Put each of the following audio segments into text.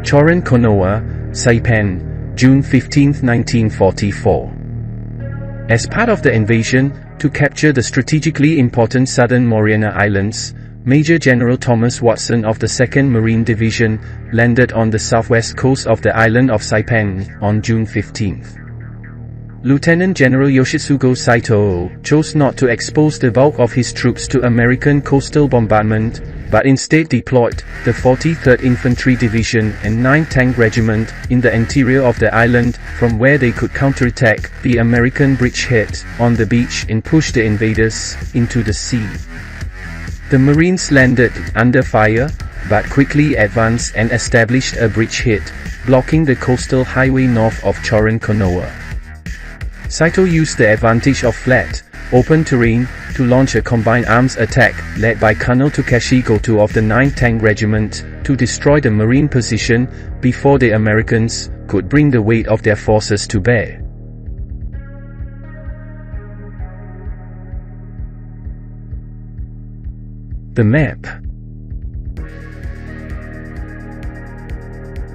Charan Kanoa, Saipan, June 15, 1944. As part of the invasion, to capture the strategically important Southern Mariana Islands, Major General Thomas Watson of the 2nd Marine Division landed on the southwest coast of the island of Saipan on June 15. Lieutenant General Yoshitsugo Saito chose not to expose the bulk of his troops to American coastal bombardment, but instead deployed the 43rd Infantry Division and 9th Tank Regiment in the interior of the island, from where they could counterattack the American bridgehead on the beach and push the invaders into the sea. The Marines landed under fire, but quickly advanced and established a bridgehead, blocking the coastal highway north of Charan Kanoa. Saito used the advantage of flat, open terrain, to launch a combined arms attack, led by Colonel Takashi Goto of the 9th Tank Regiment, to destroy the Marine position, before the Americans could bring the weight of their forces to bear. The map.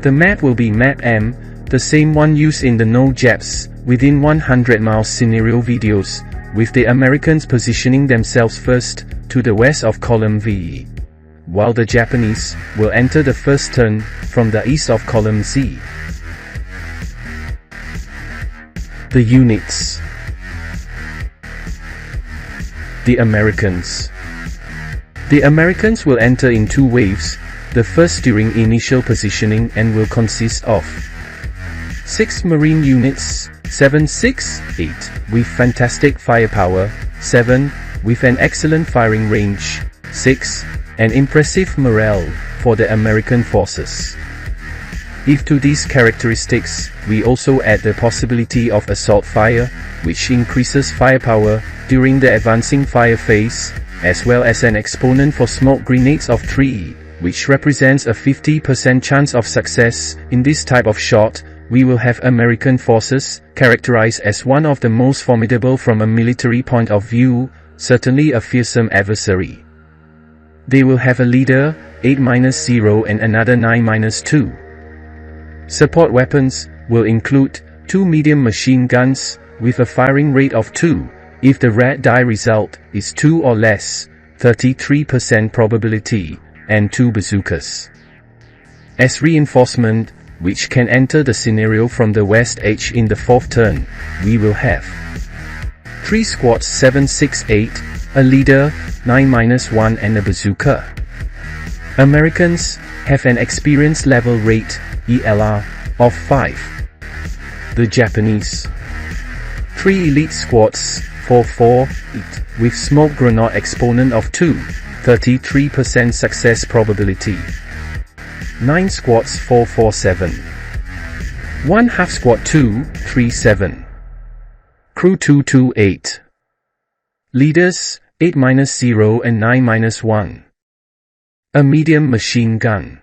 The map will be Map M, the same one used in the No Japs within 100 miles scenario videos, with the Americans positioning themselves first, to the west of Column V, while the Japanese will enter the first turn from the east of Column Z. The units. The Americans. The Americans will enter in two waves, the first during initial positioning and will consist of 6 Marine units, 7, 6, 8, with fantastic firepower, 7, with an excellent firing range, 6, an impressive morale for the American forces. If to these characteristics, we also add the possibility of assault fire, which increases firepower during the advancing fire phase, as well as an exponent for smoke grenades of 3, which represents a 50% chance of success in this type of shot, we will have American forces characterized as one of the most formidable from a military point of view, certainly a fearsome adversary. They will have a leader, 8-0 and another 9-2. Support weapons will include 2 medium machine guns, with a firing rate of 2, if the red die result is 2 or less, 33% probability, and 2 bazookas. As reinforcement, which can enter the scenario from the west edge in the 4th turn, we will have 3 squads 7, 6, 8, a leader, 9-1 and a bazooka. Americans have an experience level rate, ELR, of 5. The Japanese. 3 elite squads, 4, 4, 8, with smoke grenade exponent of 2, 33% success probability. 9 squads 4, 4, 7. 1 half squad 2, 3, 7. Crew 2, 2, 8. Leaders, 8-0 and 9-1. A medium machine gun.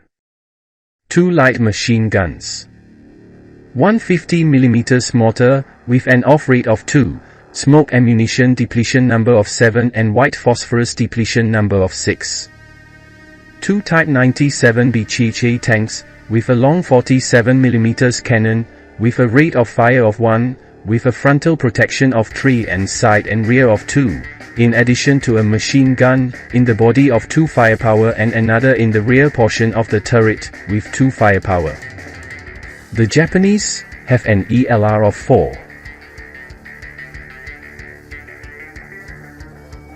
2 light machine guns. 1 50mm mortar, with an off rate of 2, smoke ammunition depletion number of 7 and white phosphorus depletion number of 6. 2 Type 97 BCH tanks, with a long 47mm cannon, with a rate of fire of 1, with a frontal protection of 3 and side and rear of 2, in addition to a machine gun in the body of 2 firepower and another in the rear portion of the turret, with 2 firepower. The Japanese have an ELR of 4.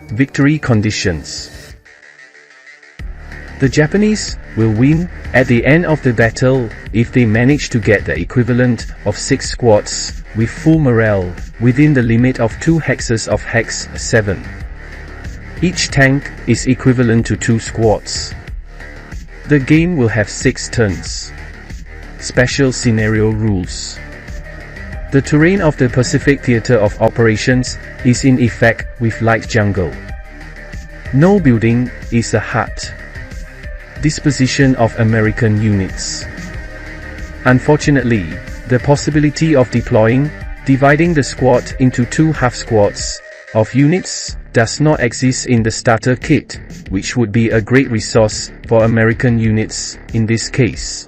Victory conditions. The Japanese will win at the end of the battle if they manage to get the equivalent of 6 squads with full morale within the limit of 2 hexes of hex 7. Each tank is equivalent to 2 squads. The game will have 6 turns. Special scenario rules. The terrain of the Pacific Theater of Operations is in effect with light jungle. No building is a hut. Disposition of American units. Unfortunately, the possibility of dividing the squad into 2 half squads of units does not exist in the starter kit, which would be a great resource for American units in this case.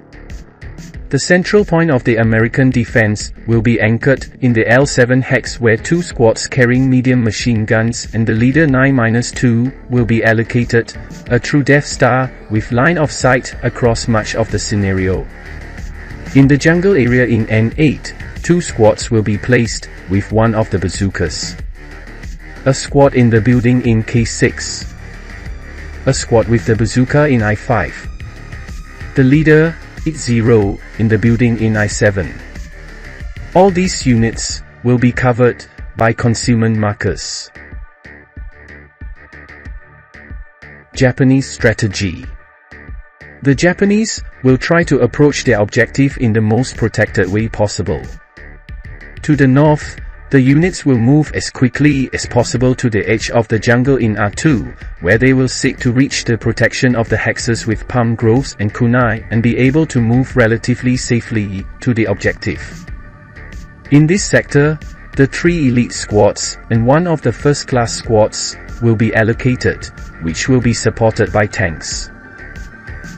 The central point of the American defense will be anchored in the L7 hex, where 2 squads carrying medium machine guns and the leader 9-2 will be allocated, a true Death Star, with line of sight across much of the scenario. In the jungle area in N8, 2 squads will be placed, with one of the bazookas. A squad in the building in K6. A squad with the bazooka in I5. The leader, 80, in the building in I7. All these units will be covered by concealment markers. Japanese strategy. The Japanese will try to approach their objective in the most protected way possible. To the north, the units will move as quickly as possible to the edge of the jungle in R2, where they will seek to reach the protection of the hexes with palm groves and kunai and be able to move relatively safely to the objective. In this sector, the 3 elite squads and one of the first-class squads will be allocated, which will be supported by tanks.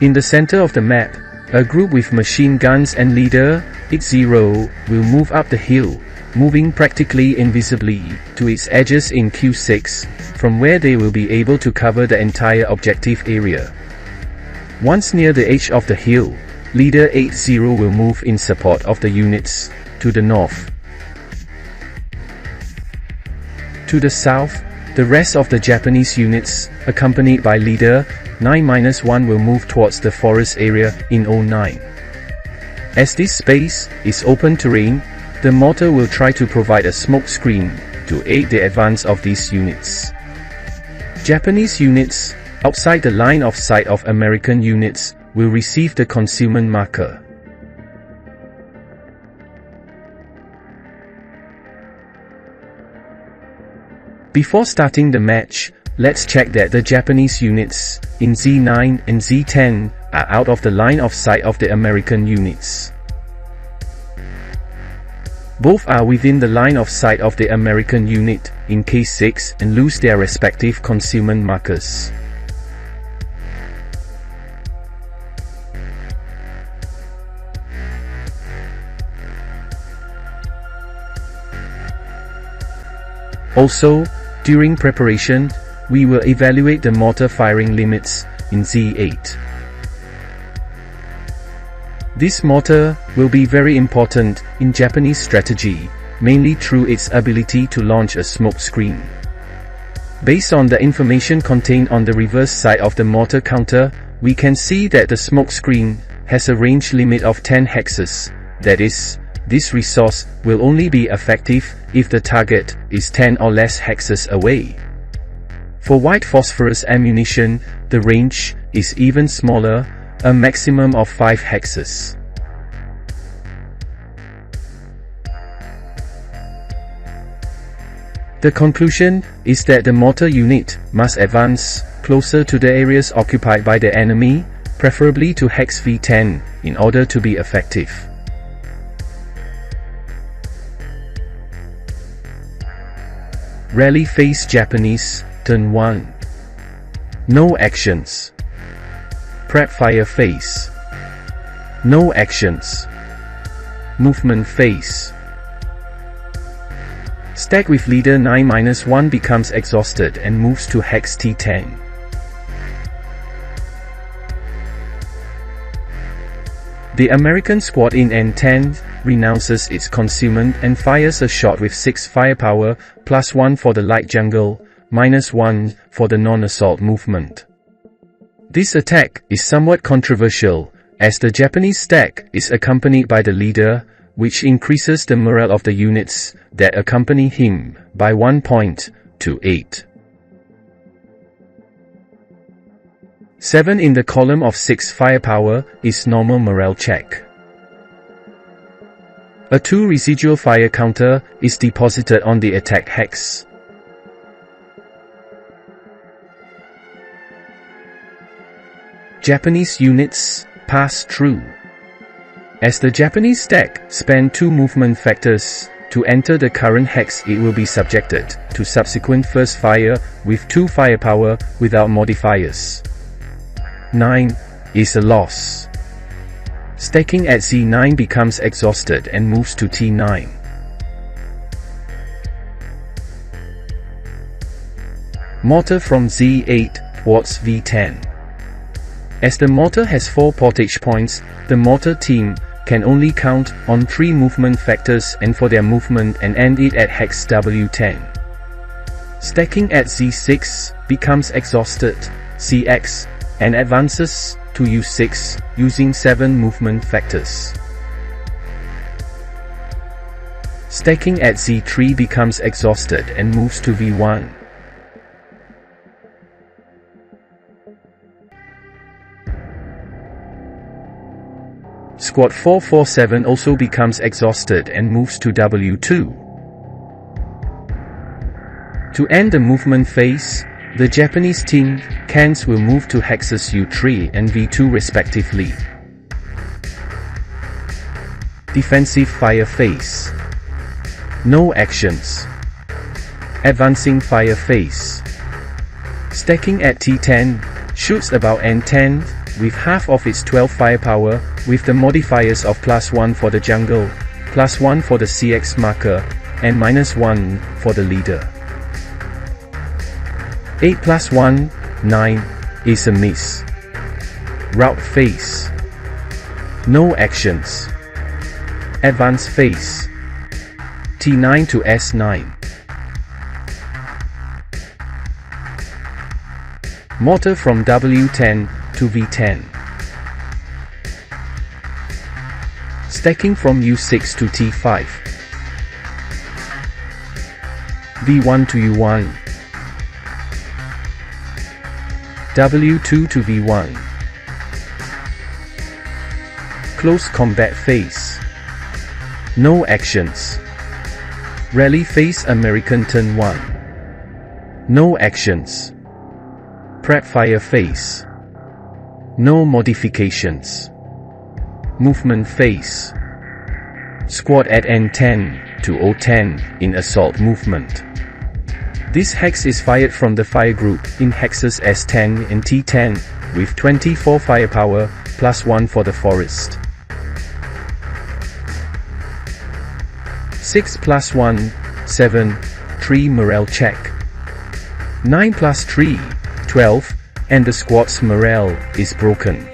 In the center of the map, a group with machine guns and leader, 80, will move up the hill, moving practically invisibly to its edges in Q6, from where they will be able to cover the entire objective area. Once near the edge of the hill, leader 80 will move in support of the units to the north. To the south, the rest of the Japanese units, accompanied by leader 9-1, will move towards the forest area in 09. As this space is open terrain, the mortar will try to provide a smoke screen to aid the advance of these units. Japanese units, outside the line of sight of American units, will receive the concealment marker. Before starting the match, let's check that the Japanese units in Z9 and Z10 are out of the line of sight of the American units. Both are within the line of sight of the American unit in K6 and lose their respective concealment markers. Also, during preparation, we will evaluate the mortar firing limits in Z8. This mortar will be very important in Japanese strategy, mainly through its ability to launch a smoke screen. Based on the information contained on the reverse side of the mortar counter, we can see that the smoke screen has a range limit of 10 hexes, that is, this resource will only be effective if the target is 10 or less hexes away. For white phosphorus ammunition, the range is even smaller, a maximum of 5 hexes. The conclusion is that the mortar unit must advance closer to the areas occupied by the enemy, preferably to hex V10, in order to be effective. Rally phase Japanese, turn 1. No actions. Prep fire phase. No actions. Movement phase. Stack with leader 9-1 becomes exhausted and moves to hex T10. The American squad in N10 renounces its concealment and fires a shot with 6 firepower, +1 for the light jungle, -1 for the non-assault movement. This attack is somewhat controversial, as the Japanese stack is accompanied by the leader, which increases the morale of the units that accompany him by 1 point to 8. 7 in the column of 6 firepower is normal morale check. A 2 residual fire counter is deposited on the attack hex. Japanese units pass through. As the Japanese stack spend 2 movement factors to enter the current hex, it will be subjected to subsequent first fire with 2 firepower without modifiers. 9 is a loss. Stacking at Z9 becomes exhausted and moves to T9. Mortar from Z8 towards V10. As the mortar has 4 portage points, the mortar team can only count on 3 movement factors and for their movement and end it at hex W10. Stacking at Z6 becomes exhausted, CX, and advances to U6 using 7 movement factors. Stacking at Z3 becomes exhausted and moves to V1. Squad 447 also becomes exhausted and moves to W2. To end the movement phase, the Japanese team cans will move to hexes U3 and V2 respectively. Defensive fire phase. No actions. Advancing fire phase. Stacking at T10 shoots about N10 with half of its 12 firepower, with the modifiers of +1 for the jungle, +1 for the CX marker, and -1 for the leader. 8 + 1, 9, is a miss. Route phase. No actions. Advance phase. T9 to S9. Mortar from W10 to V10. Stacking from U6 to T5. V1 to U1. W2 to V1. Close combat phase. No actions. Rally phase American turn 1. No actions. Prep fire phase. No modifications. Movement phase. Squad at N10 to O10 in assault movement. This hex is fired from the fire group in hexes S10 and T10 with 24 firepower +1 for the forest. 6 + 1, 7, 3 morale check. 9 + 3, 12, and the squad's morale is broken.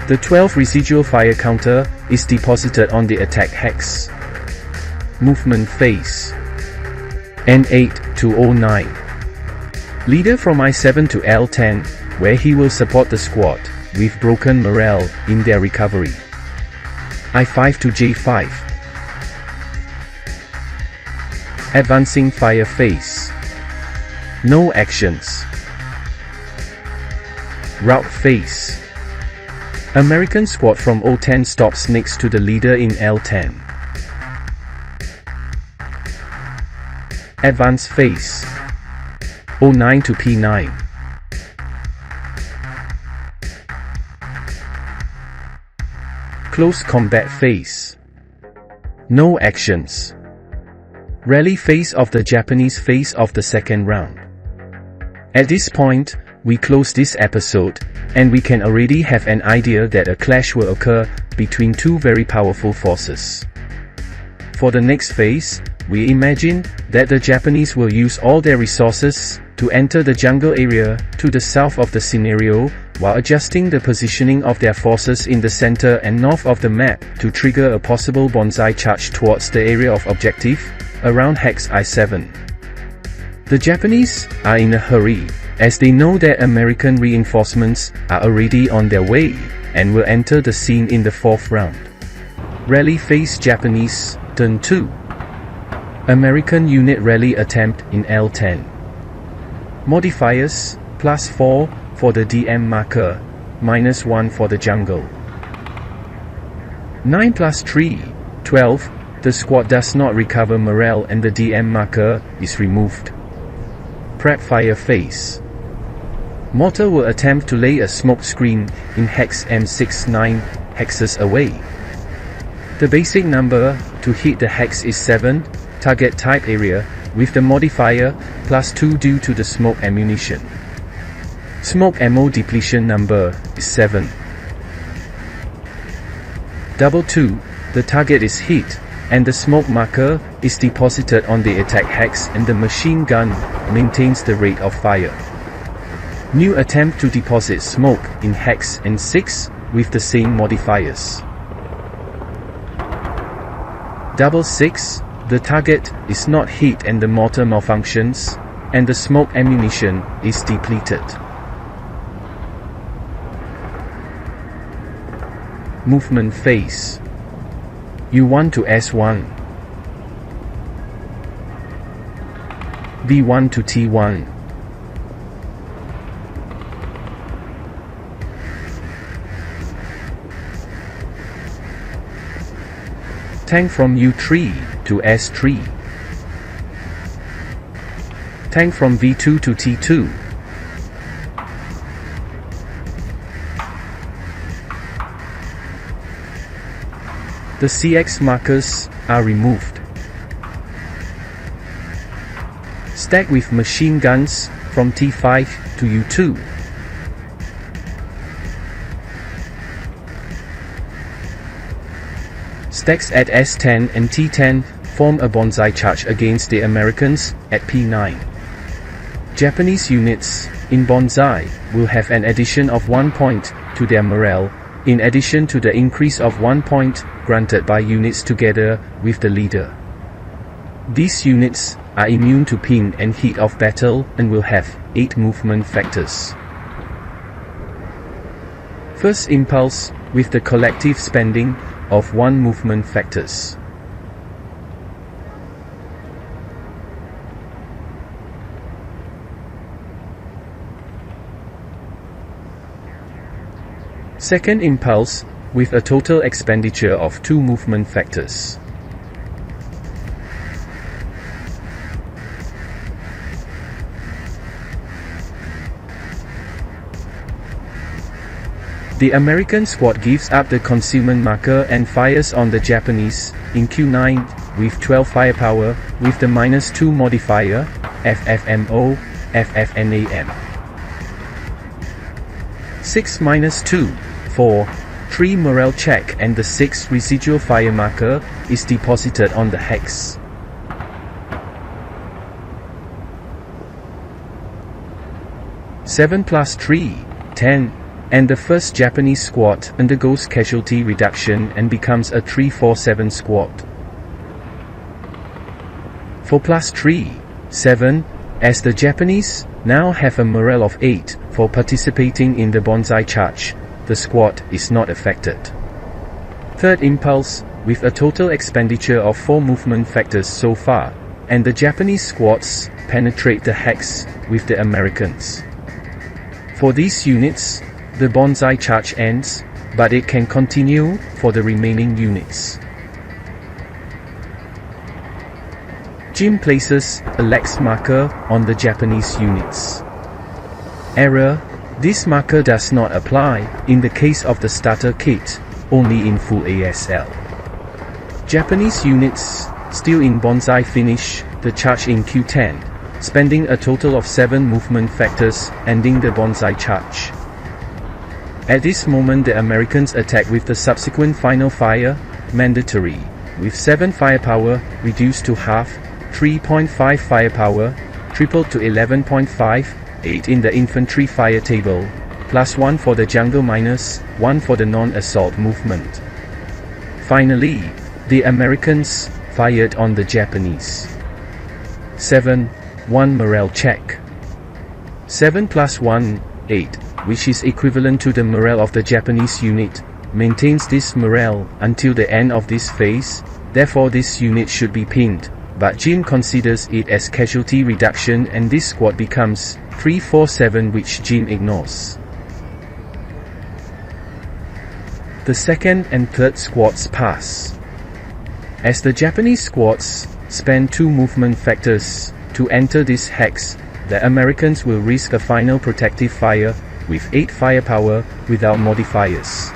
The 12 residual fire counter is deposited on the attack hex. Movement phase. N8 to O9. Leader from I7 to L10, where he will support the squad with broken morale in their recovery. I5 to J5. Advancing fire phase. No actions. Route phase. American squad from O10 stops next to the leader in L10. Advance phase. O9 to P9. Close combat phase. No actions. Rally phase of the Japanese phase of the second round. At this point, we close this episode, and we can already have an idea that a clash will occur between two very powerful forces. For the next phase, we imagine that the Japanese will use all their resources to enter the jungle area to the south of the scenario, while adjusting the positioning of their forces in the center and north of the map to trigger a possible bonsai charge towards the area of objective, around hex I7. The Japanese are in a hurry, as they know that American reinforcements are already on their way, and will enter the scene in the 4th round. Rally phase Japanese, turn 2. American unit rally attempt in L10. Modifiers, +4 for the DM marker, -1 for the jungle. 9 + 3, 12, the squad does not recover morale and the DM marker is removed. Prep fire phase. Mortar will attempt to lay a smoke screen in hex M69 hexes away. The basic number to hit the hex is 7, target type area, with the modifier +2 due to the smoke ammunition. Smoke ammo depletion number is 7. 2. The target is hit, and the smoke marker is deposited on the attack hex and the machine gun maintains the rate of fire. New attempt to deposit smoke in hex and 6 with the same modifiers. 6. The target is not hit and the mortar malfunctions, and the smoke ammunition is depleted. Movement phase. U1 to S1, B1 to T1, tank from U3 to S3, tank from V2 to T2, the CX markers are removed. Stack with machine guns from T5 to U2. Stacks at S10 and T10 form a bonsai charge against the Americans at P9. Japanese units in bonsai will have an addition of 1 point to their morale, in addition to the increase of 1 point granted by units together with the leader. These units are immune to ping and heat of battle and will have 8 movement factors. First impulse with the collective spending of 1 movement factors. Second impulse with a total expenditure of 2 movement factors. The American squad gives up the concealment marker and fires on the Japanese in Q9 with 12 firepower with the -2 modifier, FFMO, FFNAM. 6-2, 4, 3 morale check and the 6 residual fire marker is deposited on the hex. (7+3, 10), and the first Japanese squad undergoes casualty reduction and becomes a 347 squad. 4+3, 7, as the Japanese now have a morale of 8 for participating in the bonsai charge, the squad is not affected. Third impulse, with a total expenditure of 4 movement factors so far, and the Japanese squads penetrate the hex with the Americans. For these units, the bonsai charge ends, but it can continue for the remaining units. Jim places a Lex marker on the Japanese units. Error: this marker does not apply in the case of the starter kit, only in full ASL. Japanese units still in bonsai finish the charge in Q10, spending a total of 7 movement factors, ending the bonsai charge. At this moment the Americans attack with the subsequent final fire, mandatory, with 7 firepower reduced to half, 3.5 firepower, tripled to 11.5, 8 in the infantry fire table, +1 for the jungle -1 for the non-assault movement. Finally, the Americans fired on the Japanese. 7, 1 morale check. 7+1, 8, which is equivalent to the morale of the Japanese unit, maintains this morale until the end of this phase, therefore this unit should be pinned, but Jin considers it as casualty reduction and this squad becomes 347, which Jin ignores. The second and third squads pass. As the Japanese squads spend 2 movement factors to enter this hex, the Americans will risk a final protective fire with 8 firepower without modifiers.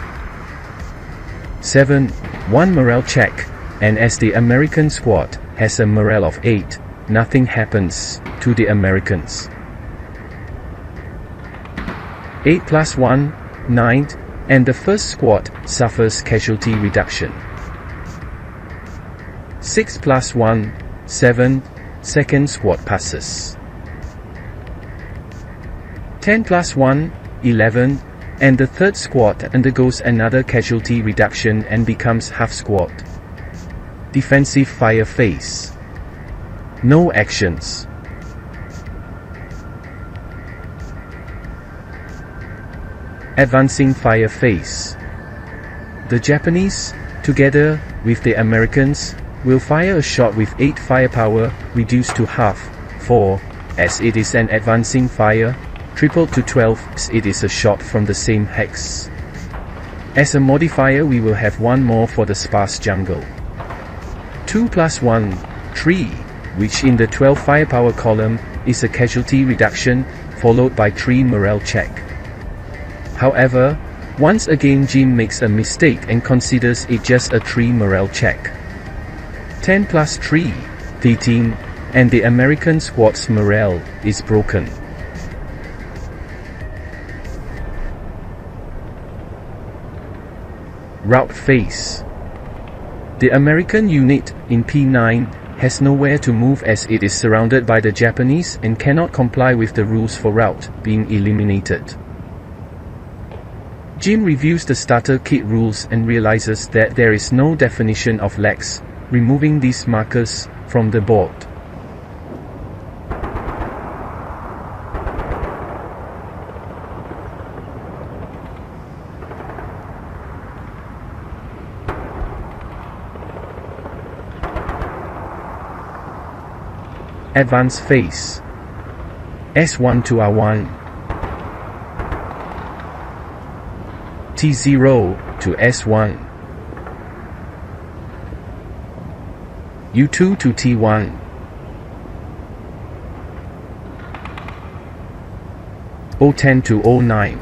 7, 1 morale check, and as the American squad has a morale of 8, nothing happens to the Americans. 8+1, 9, and the first squad suffers casualty reduction. 6 + 1, 7, second squad passes. 10 + 1, 11, and the third squad undergoes another casualty reduction and becomes half squad. Defensive fire phase. No actions. Advancing fire phase. The Japanese, together with the Americans, will fire a shot with 8 firepower, reduced to half, 4, as it is an advancing fire, tripled to 12 as it is a shot from the same hex. As a modifier we will have one more for the sparse jungle. 2 + 1, 3, which in the 12 firepower column, is a casualty reduction, followed by 3 morale check. However, once again Jim makes a mistake and considers it just a 3 morale check. 10 + 3, 13, and the American squad's morale is broken. Rout phase. The American unit, in P9, has nowhere to move as it is surrounded by the Japanese and cannot comply with the rules for rout being eliminated. Jim reviews the starter kit rules and realizes that there is no definition of lags, removing these markers from the board. Advance phase. S1 to R1. T0 to S1. U2 to T1. O10 to O9.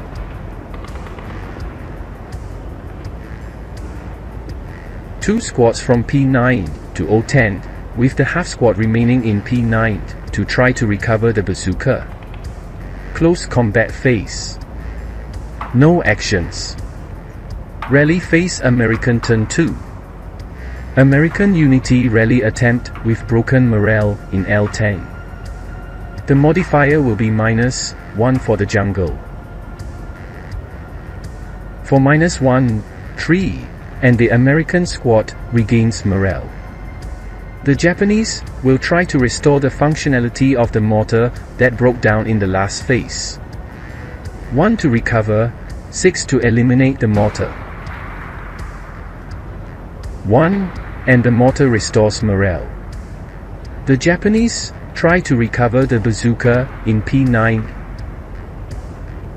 Two squads from P9 to O10, with the half squad remaining in P9 to try to recover the bazooka. Close combat phase. No actions. Rally phase. American turn 2. American unity rally attempt with broken morale in L10. The modifier will be -1 for the jungle. For -1, 3, and the American squad regains morale. The Japanese will try to restore the functionality of the mortar that broke down in the last phase. 1 to recover, 6 to eliminate the mortar. 1, and the mortar restores morale. The Japanese try to recover the bazooka in P9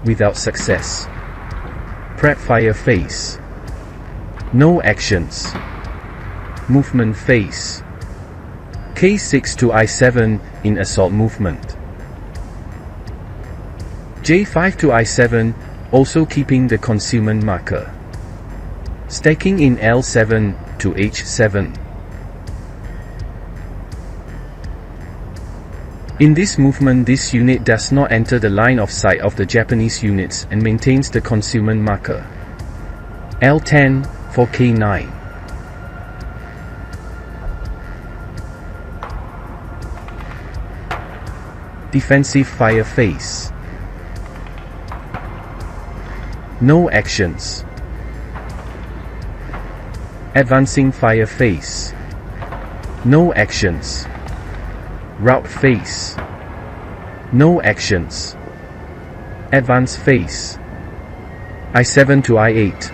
without success. Prep fire phase. No actions. Movement phase. K6 to I7 in assault movement. J5 to I7, also keeping the concealment marker. Stacking in L7 to H7. In this movement this unit does not enter the line of sight of the Japanese units and maintains the concealment marker. L10 for K9. Defensive fire phase. No actions. Advancing fire phase. No actions. Rout phase. No actions. Advance phase. I7 to I8.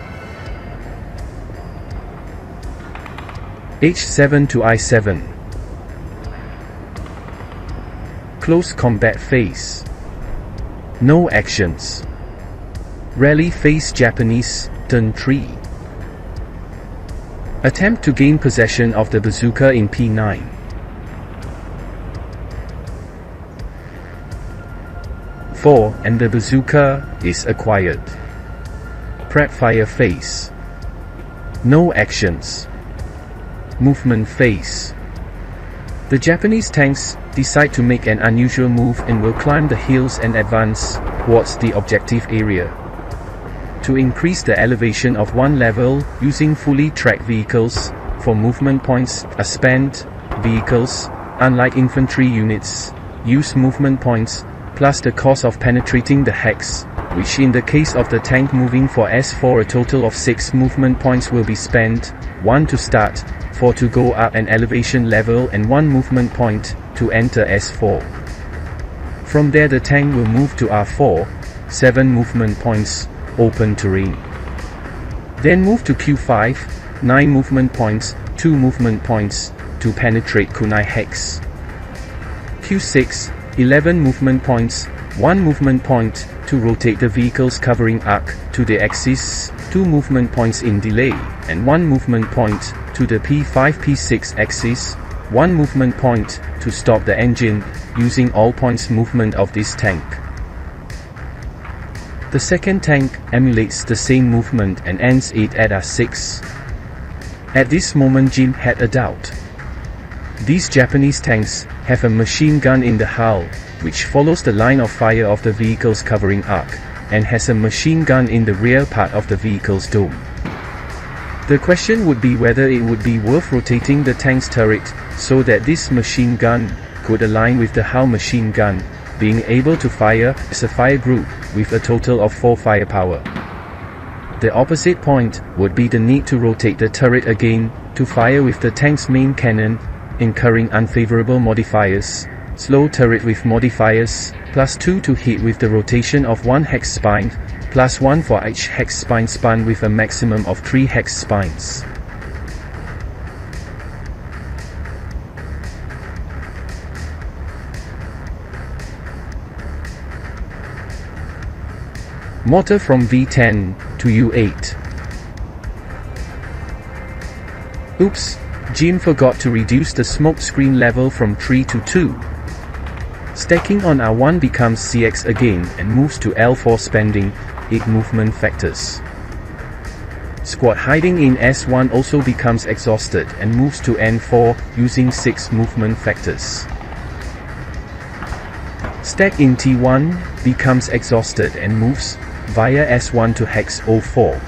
H7 to I7. Close combat phase. No actions. Rally phase. Japanese, turn 3. Attempt to gain possession of the bazooka in P9. Four, and the bazooka is acquired. Prep fire phase. No actions. Movement phase. The Japanese tanks decide to make an unusual move and will climb the hills and advance towards the objective area. to increase the elevation of one level using fully tracked vehicles. For movement points, spent vehicles, unlike infantry units, use movement points, plus the cost of penetrating the hex, which in the case of the tank moving for S4 a total of 6 movement points will be spent, 1 to start, 4 to go up an elevation level and 1 movement point to enter S4. From there the tank will move to R4, 7 movement points, open terrain. Then move to Q5, 9 movement points, 2 movement points, to penetrate Kunai Hex. Q6, 11 movement points, 1 movement point, to rotate the vehicle's covering arc to the axis, 2 movement points in delay, and 1 movement point, to the P5-P6 axis, 1 movement point, to stop the engine, using all points movement of this tank. The second tank emulates the same movement and ends it at R6. At this moment Jim had a doubt. These Japanese tanks have a machine gun in the hull, which follows the line of fire of the vehicle's covering arc, and has a machine gun in the rear part of the vehicle's dome. The question would be whether it would be worth rotating the tank's turret, so that this machine gun could align with the hull machine gun, being able to fire as a fire group, with a total of 4 firepower. The opposite point would be the need to rotate the turret again, to fire with the tank's main cannon, incurring unfavorable modifiers, slow turret with modifiers, +2 to hit with the rotation of 1 hex spine, +1 for each hex spine spun with a maximum of 3 hex spines. Mortar from V10 to U8. Oops, Jim forgot to reduce the smoke screen level from 3 to 2. Stacking on R1 becomes CX again and moves to L4 spending 8 movement factors. Squad hiding in S1 also becomes exhausted and moves to N4 using 6 movement factors. Stack in T1 becomes exhausted and moves via S1 to Hex 04.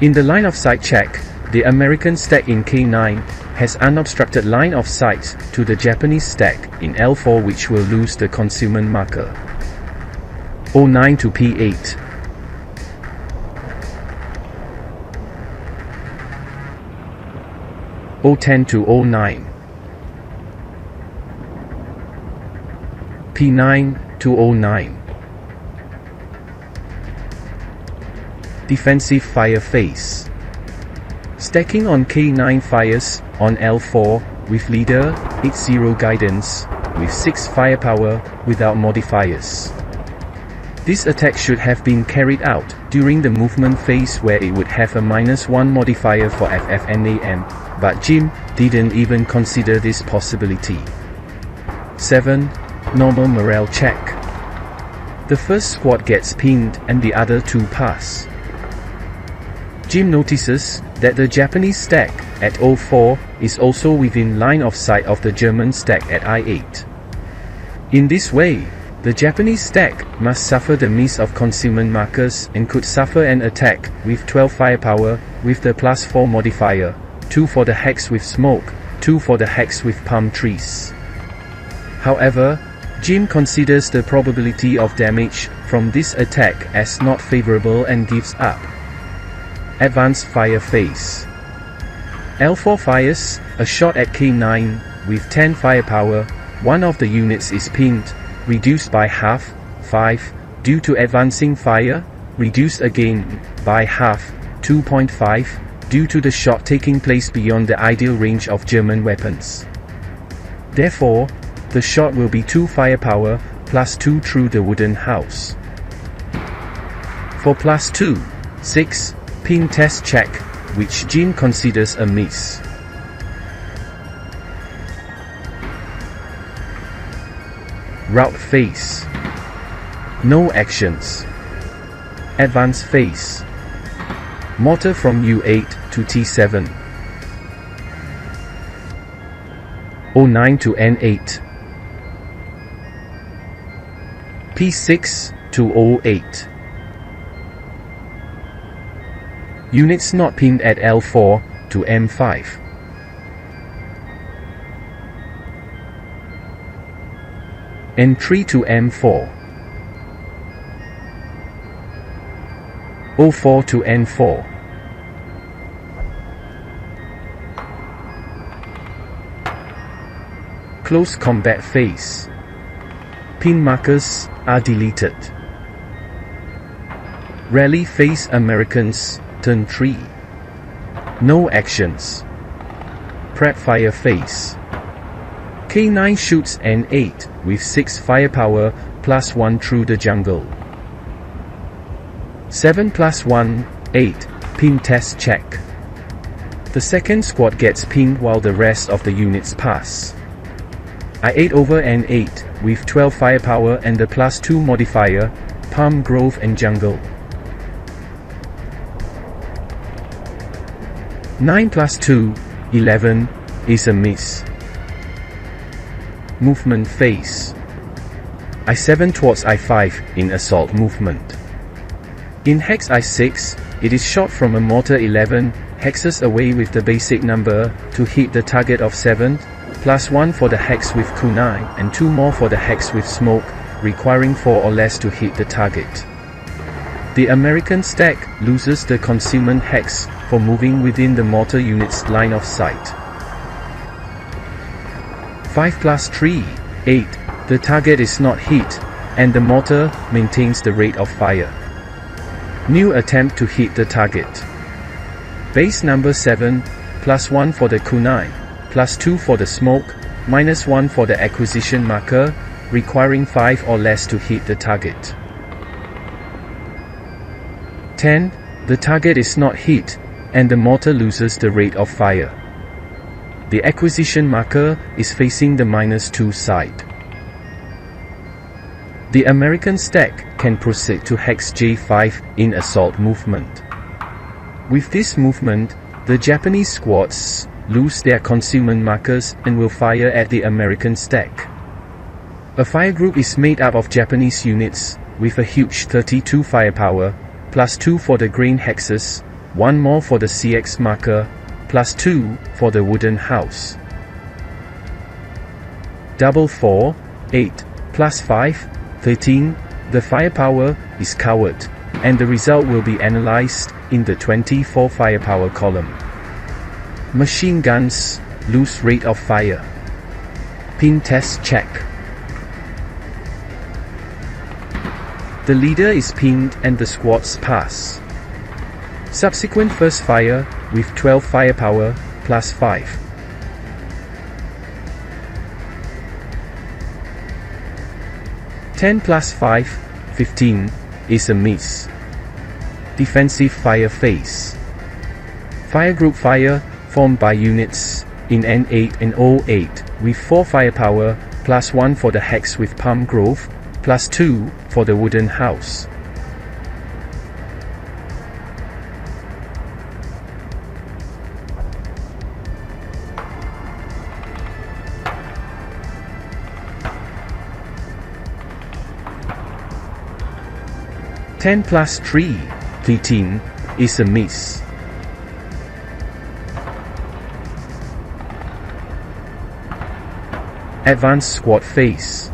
In the line of sight check, the American stack in K9 has unobstructed line of sight to the Japanese stack in L4, which will lose the concealment marker. 09 to P8. O10 to O9. P9 to O9. Defensive fire phase. Stacking on K9 fires on L4 with leader 80 guidance with 6 firepower without modifiers. This attack should have been carried out during the movement phase, where it would have a -1 modifier for FFNAM, but Jim didn't even consider this possibility. 7. Normal morale check. The first squad gets pinged and the other 2 pass. Jim notices that the Japanese stack at O4 is also within line of sight of the German stack at I8. In this way, the Japanese stack must suffer the miss of concealment markers and could suffer an attack with 12 firepower with the +4 modifier, 2 for the hex with smoke, 2 for the hex with palm trees. However, Jim considers the probability of damage from this attack as not favorable and gives up. Advanced fire phase. L4 fires a shot at K9 with 10 firepower. One of the units is pinged, reduced by half, 5, due to advancing fire, reduced again by half, 2.5, due to the shot taking place beyond the ideal range of German weapons. Therefore, the shot will be 2 firepower, +2 through the wooden house. For +2, 6, ping test check, which Jim considers a miss. Route phase. No actions. Advance phase. Mortar from U8 to T7. 09 to N8. P6 to 08. Units not pinned at L4 to M5. N3 to M4. O4 to N4. Close combat phase. Pin markers are deleted. Rally phase Americans, turn 3. No actions. Prep fire phase. K9 shoots N8 with 6 firepower plus 1 through the jungle. 7 plus 1, 8, pin test check. The second squad gets pinned while the rest of the units pass. I8 over N8 with 12 firepower and the plus 2 modifier, Palm Grove and Jungle. 9 plus 2, 11, is a miss. Movement phase. I7 towards I5 in assault movement. In Hex I6, it is shot from a mortar 11 hexes away with the basic number to hit the target of 7, plus 1 for the hex with kunai and 2 more for the hex with smoke, requiring 4 or less to hit the target. The American stack loses the concealment hex for moving within the mortar unit's line of sight. 5 plus 3, 8, the target is not hit, and the mortar maintains the rate of fire. New attempt to hit the target. Base number 7, plus 1 for the kunai, plus 2 for the smoke, minus 1 for the acquisition marker, requiring 5 or less to hit the target. 10, the target is not hit, and the mortar loses the rate of fire. The acquisition marker is facing the -2 side. The American stack can proceed to Hex J5 in assault movement. With this movement, the Japanese squads lose their concealment markers and will fire at the American stack. A fire group is made up of Japanese units, with a huge 32 firepower, plus 2 for the grain hexes, 1 more for the CX marker, plus 2 for the wooden house. Double 4, 8, plus 5, 13, the firepower is covered, and the result will be analyzed in the 24 firepower column. Machine guns lose rate of fire. Pin test check. The leader is pinned and the squads pass. Subsequent first fire with 12 firepower plus 5. (10 plus 5, 15) is a miss. Defensive fire phase. Fire group fire formed by units in N8 and O8 with 4 firepower plus 1 for the hex with Palm Grove, plus 2 for the wooden house. (10 plus 3, 13) is a miss. Advanced squad phase.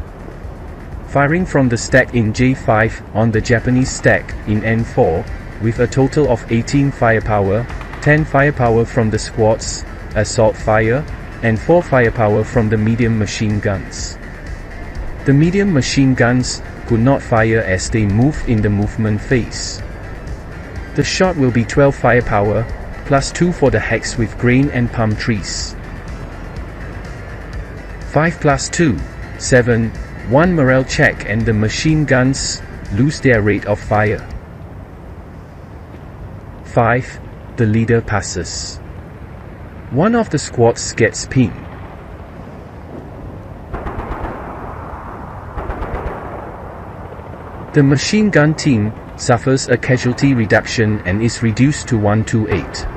Firing from the stack in J5 on the Japanese stack in N4, with a total of 18 firepower, 10 firepower from the squads, assault fire, and 4 firepower from the medium machine guns. The medium machine guns could not fire as they moved in the movement phase. The shot will be 12 firepower, plus 2 for the hex with grain and palm trees. 5 plus 2, 7, 1 morale check and the machine guns lose their rate of fire. 5, the leader passes. One of the squads gets pinned. The machine gun team suffers a casualty reduction and is reduced to 128.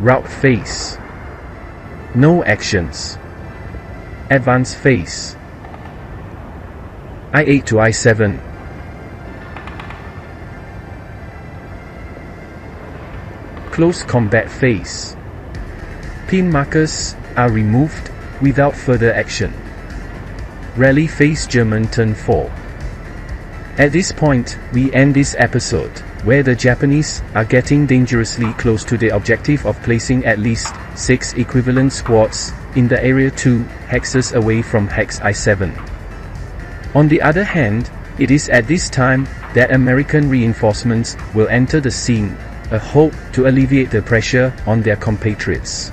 Rout phase. No actions. Advance phase. I-8 to I-7. Close combat phase. Pin markers are removed without further action. Rally phase. German turn 4. At this point, we end this episode, where the Japanese are getting dangerously close to the objective of placing at least 6 equivalent squads in the area 2 hexes away from hex I-7. On the other hand, it is at this time that American reinforcements will enter the scene, a hope to alleviate the pressure on their compatriots.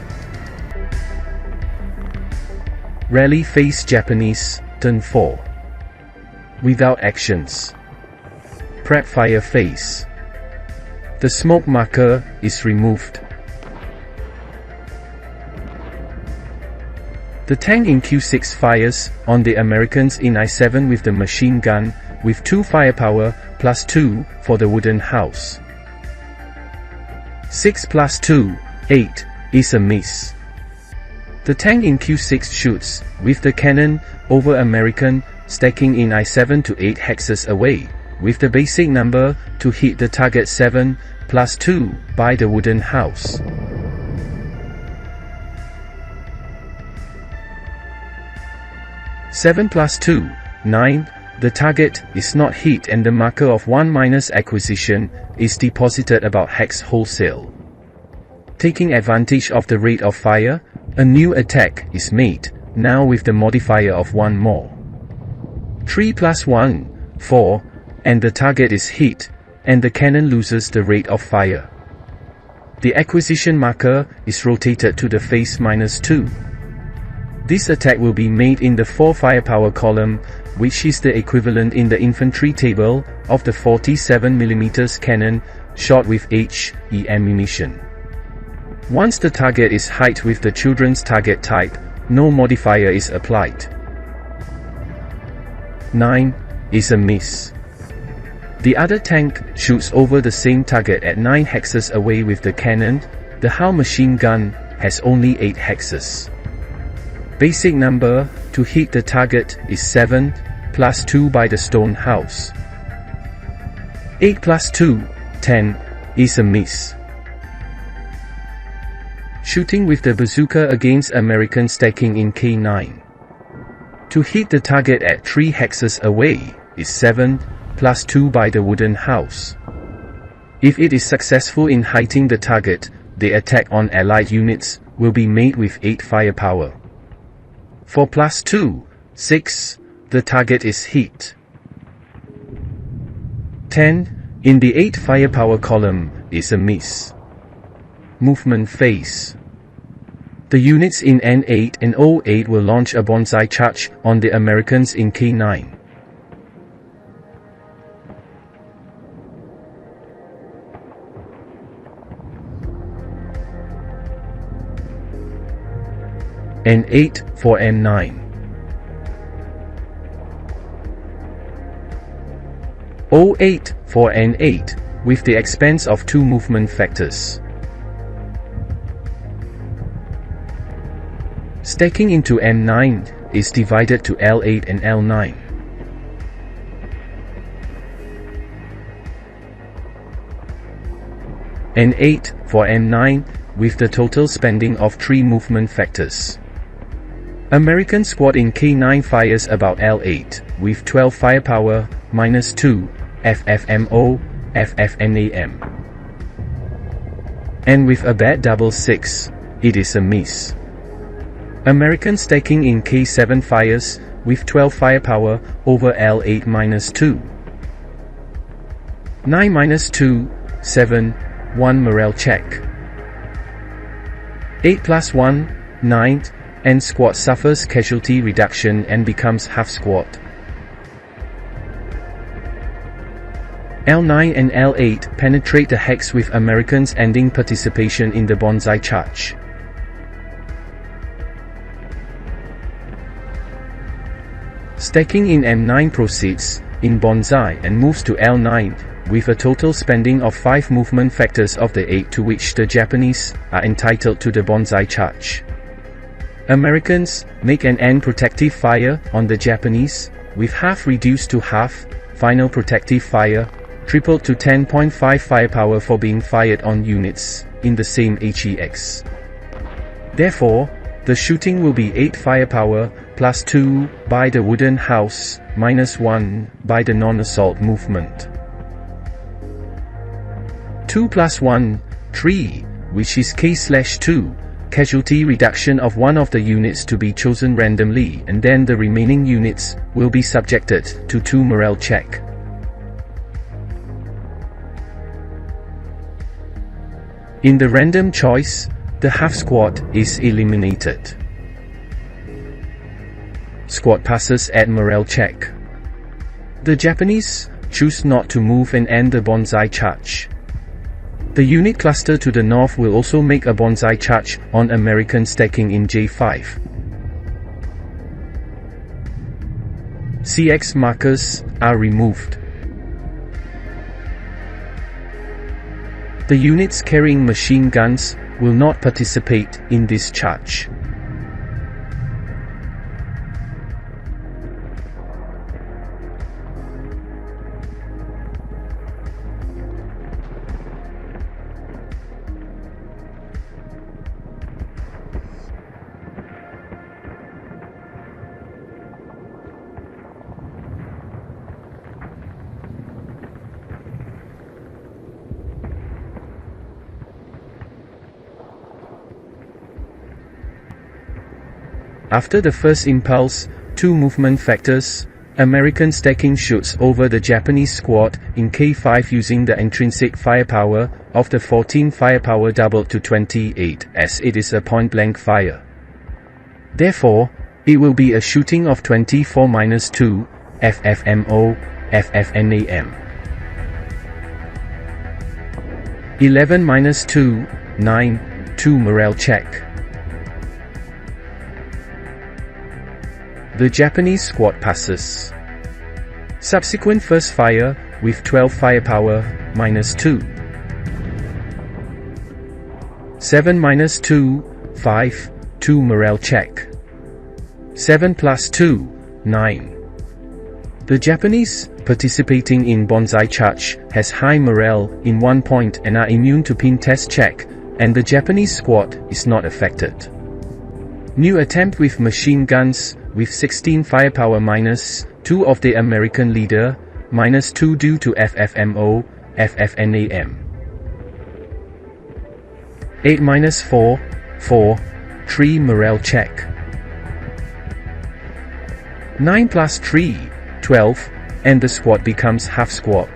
Rally phase. Japanese turn 4. Without actions. Prep fire phase. The smoke marker is removed. The tank in Q6 fires on the Americans in I-7 with the machine gun, with 2 firepower, plus 2, for the wooden house. 6 plus 2, 8, is a miss. The tank in Q6 shoots, with the cannon, over American, stacking in I-7 to 8 hexes away, with the basic number, to hit the target 7, plus 2, by the wooden house. Seven plus 2, 9, the target is not hit and the marker of 1 minus acquisition is deposited about hex wholesale. Taking advantage of the rate of fire, a new attack is made, now with the modifier of 1 more. 3 plus 1, 4, and the target is hit, and the cannon loses the rate of fire. The acquisition marker is rotated to the phase -2. This attack will be made in the 4 firepower column, which is the equivalent in the infantry table of the 47mm cannon, shot with HE ammunition. Once the target is hit with the children's target type, no modifier is applied. 9 is a miss. The other tank shoots over the same target at 9 hexes away with the cannon. The HAL machine gun has only 8 hexes. Basic number to hit the target is 7, plus 2 by the stone house. 8 plus 2, 10, is a miss. Shooting with the bazooka against American stacking in K9. To hit the target at 3 hexes away is 7, plus 2 by the wooden house. If it is successful in hitting the target, the attack on allied units will be made with 8 firepower. 4 plus 2, 6, the target is hit. 10, in the 8 firepower column, is a miss. Movement phase. The units in N8 and O8 will launch a bonsai charge on the Americans in K9. N8 for N9. O8 for N8, with the expense of 2 movement factors. Stacking into N9 is divided to L8 and L9. N8 for N9, with the total spending of 3 movement factors. American squad in K9 fires about L8, with 12 firepower, -2, FFMO, FFNAM. And with a bad double 6, it is a miss. American stacking in K7 fires, with 12 firepower, over L8 -2. 9 -2, 7, 1 morale check. 8 plus 1, 9, and squad suffers casualty reduction and becomes half squad. L9 and L8 penetrate the hex with Americans ending participation in the bonsai charge. Stacking in M9 proceeds, in Bonsai and moves to L9, with a total spending of 5 movement factors of the 8 to which the Japanese are entitled to the Bonsai charge. Americans make an end protective fire on the Japanese, with half reduced to half, final protective fire, tripled to 10.5 firepower for being fired on units in the same HEX. Therefore, the shooting will be 8 firepower, plus 2 by the wooden house, minus 1 by the non-assault movement. 2 plus 1, 3, which is K/2, casualty reduction of one of the units to be chosen randomly, and then the remaining units will be subjected to 2 morale check. In the random choice, the half squad is eliminated. Squad passes at morale check. The Japanese choose not to move and end the Bonsai charge. The unit cluster to the north will also make a Bonsai charge on American stacking in J5. CX markers are removed. The units carrying machine guns will not participate in this charge. After the first impulse, 2 movement factors, American stacking shoots over the Japanese squad in K5 using the intrinsic firepower of the 14 firepower doubled to 28 as it is a point-blank fire. Therefore, it will be a shooting of 24-2, FFMO, FFNAM. 11-2, 9, 2 morale check. The Japanese squad passes. Subsequent first fire, with 12 firepower, -2. 7-2, 5, 2 morale check. 7 plus 2, 9. The Japanese, participating in Bonsai charge, has high morale in 1 point and are immune to pin test check, and the Japanese squad is not affected. New attempt with machine guns, with 16 firepower -2 of the American leader, -2 due to FFMO, FFNAM. 8-4, 4, 3 morale check. 9 plus 3, 12, and the squad becomes half squad.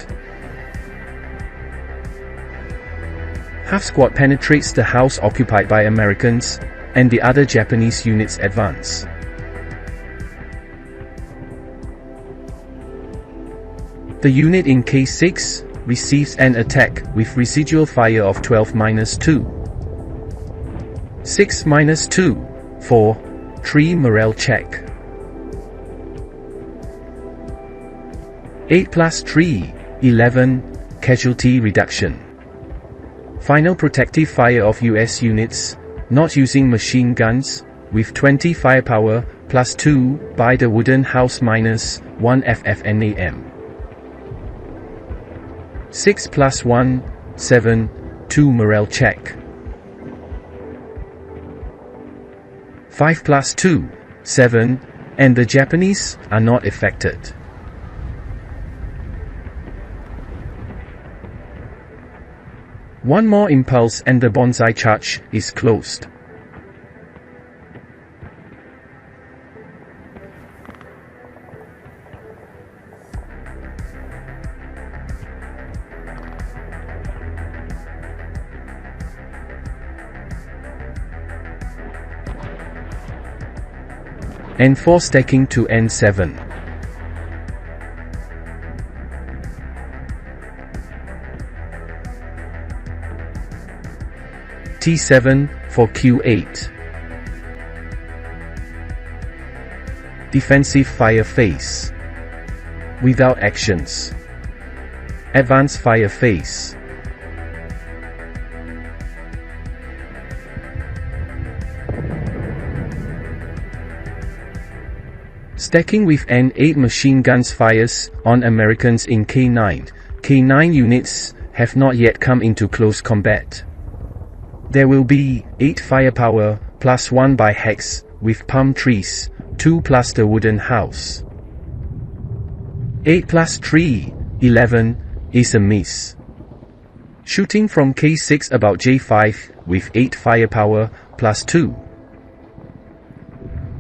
Half squad penetrates the house occupied by Americans, and the other Japanese units advance. The unit in K6 receives an attack with residual fire of 12-2. 6-2, 4, 3 morale check. 8 plus 3, 11, casualty reduction. Final protective fire of US units, not using machine guns, with 20 firepower, plus 2 by the wooden house -1 FFNAM. 6 plus 1, 7, 2 morale check. 5 plus 2, 7, and the Japanese are not affected. One more impulse and the Bonsai charge is closed. N4 stacking to N7. T7 for Q8. Defensive fire phase. Without actions. Advance fire phase. Stacking with N8 machine guns fires on Americans in K9. K9 units have not yet come into close combat. There will be 8 firepower, plus 1 by hex, with palm trees, 2 plus the wooden house. 8 plus 3, 11, is a miss. Shooting from K6 about J5, with 8 firepower, plus 2.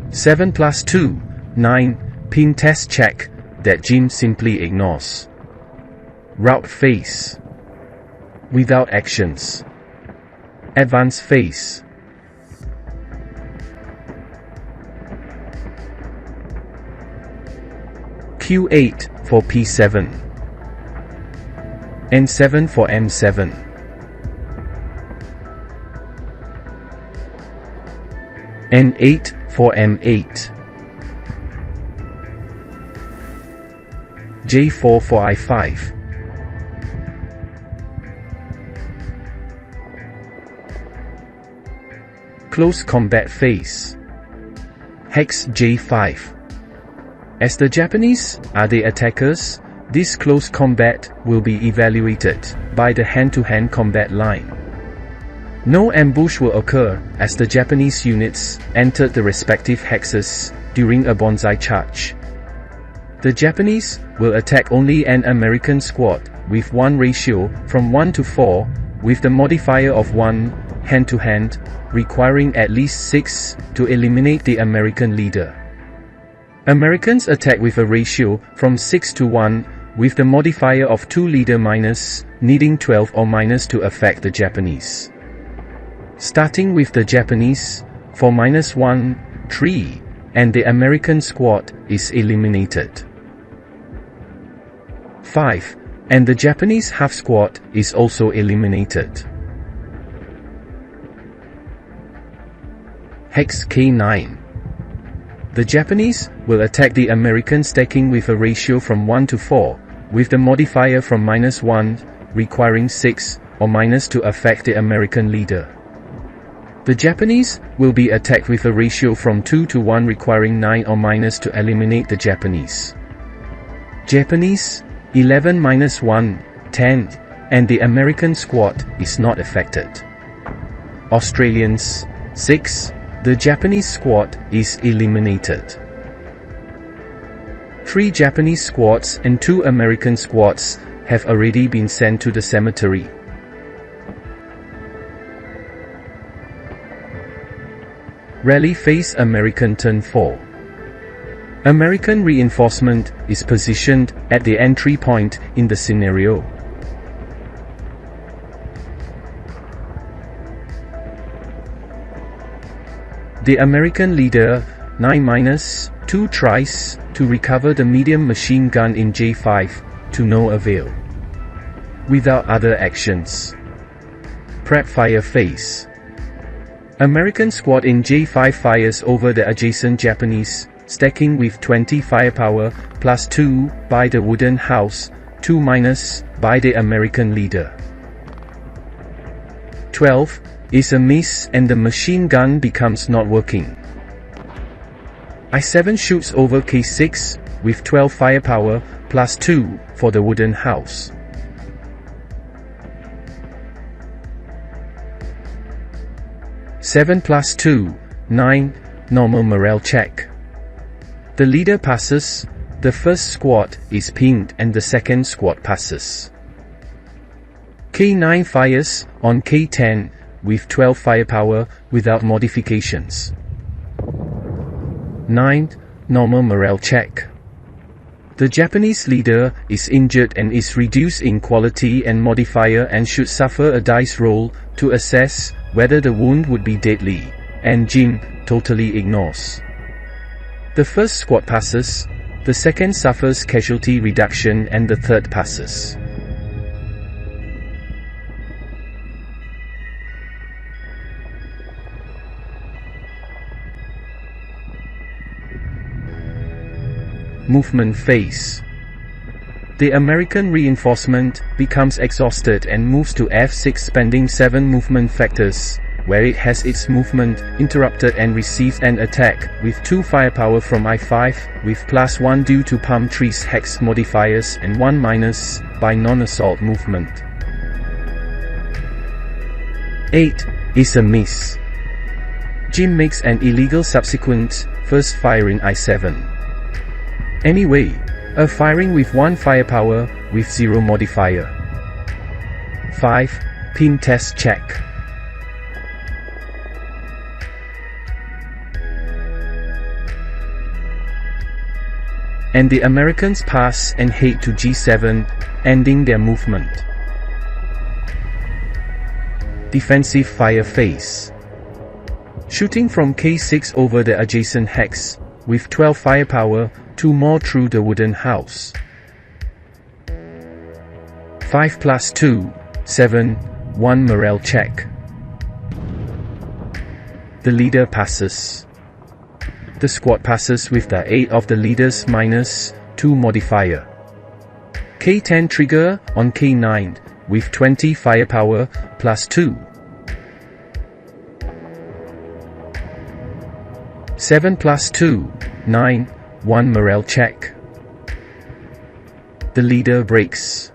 7 plus 2, 9, pin test check, that Jim simply ignores. Route phase. Without actions. Advance phase. Q8 for P7. N7 for M7. N8 for M8. J4 for I5. Close combat phase. Hex J5. As the Japanese are the attackers, this close combat will be evaluated by the hand-to-hand combat line. No ambush will occur as the Japanese units entered the respective hexes during a bonsai charge. The Japanese will attack only an American squad with 1 ratio from 1 to 4, with the modifier of 1, hand-to-hand, requiring at least 6 to eliminate the American leader. Americans attack with a ratio from 6 to 1, with the modifier of 2 leader minus, needing 12 or minus to affect the Japanese. Starting with the Japanese, for -1, 3, and the American squad is eliminated. 5, and the Japanese half squad is also eliminated. Hex K9. The Japanese will attack the American stacking with a ratio from 1 to 4, with the modifier from -1, requiring 6 or minus to affect the American leader. The Japanese will be attacked with a ratio from 2 to 1, requiring 9 or minus to eliminate the Japanese. Japanese, 11 minus 1, 10, and the American squad is not affected. Australians, 6, the Japanese squad is eliminated. 3 Japanese squads and 2 American squads have already been sent to the cemetery. Rally phase. American turn 4. American reinforcement is positioned at the entry point in the scenario. The American leader, 9-2, tries to recover the medium machine gun in J5, to no avail. Without other actions. Prep fire phase. American squad in J5 fires over the adjacent Japanese, stacking with 20 firepower, plus 2 by the wooden house, 2 minus by the American leader. 12 is a miss and the machine gun becomes not working. I7 shoots over K6 with 12 firepower, plus 2 for the wooden house. Seven plus 2, 9, normal morale check. The leader passes, the first squad is pinged and the second squad passes. K9 fires on K10 with 12 firepower without modifications. 9, normal morale check. The Japanese leader is injured and is reduced in quality and modifier and should suffer a dice roll to assess whether the wound would be deadly, and Jim totally ignores. The first squad passes, the second suffers casualty reduction and the third passes. Movement phase. The American reinforcement becomes exhausted and moves to F6, spending 7 movement factors, where it has its movement interrupted and receives an attack with 2 firepower from I5, with +1 due to palm trees hex modifiers and 1- by non-assault movement. 8 is a miss. Jim makes an illegal subsequent first fire in I7. Anyway, a firing with 1 firepower with 0 modifier. 5 pin test check. And the Americans pass and head to G7, ending their movement. Defensive fire phase. Shooting from K6 over the adjacent hex, with 12 firepower, 2 more through the wooden house. 5 + 2, 7, 1 morale check. The leader passes. The squad passes with the aid of the leader's -2 modifier. K10 trigger on K9, with 20 firepower, +2. 7 + 2, 9, 1 morale check. The leader breaks.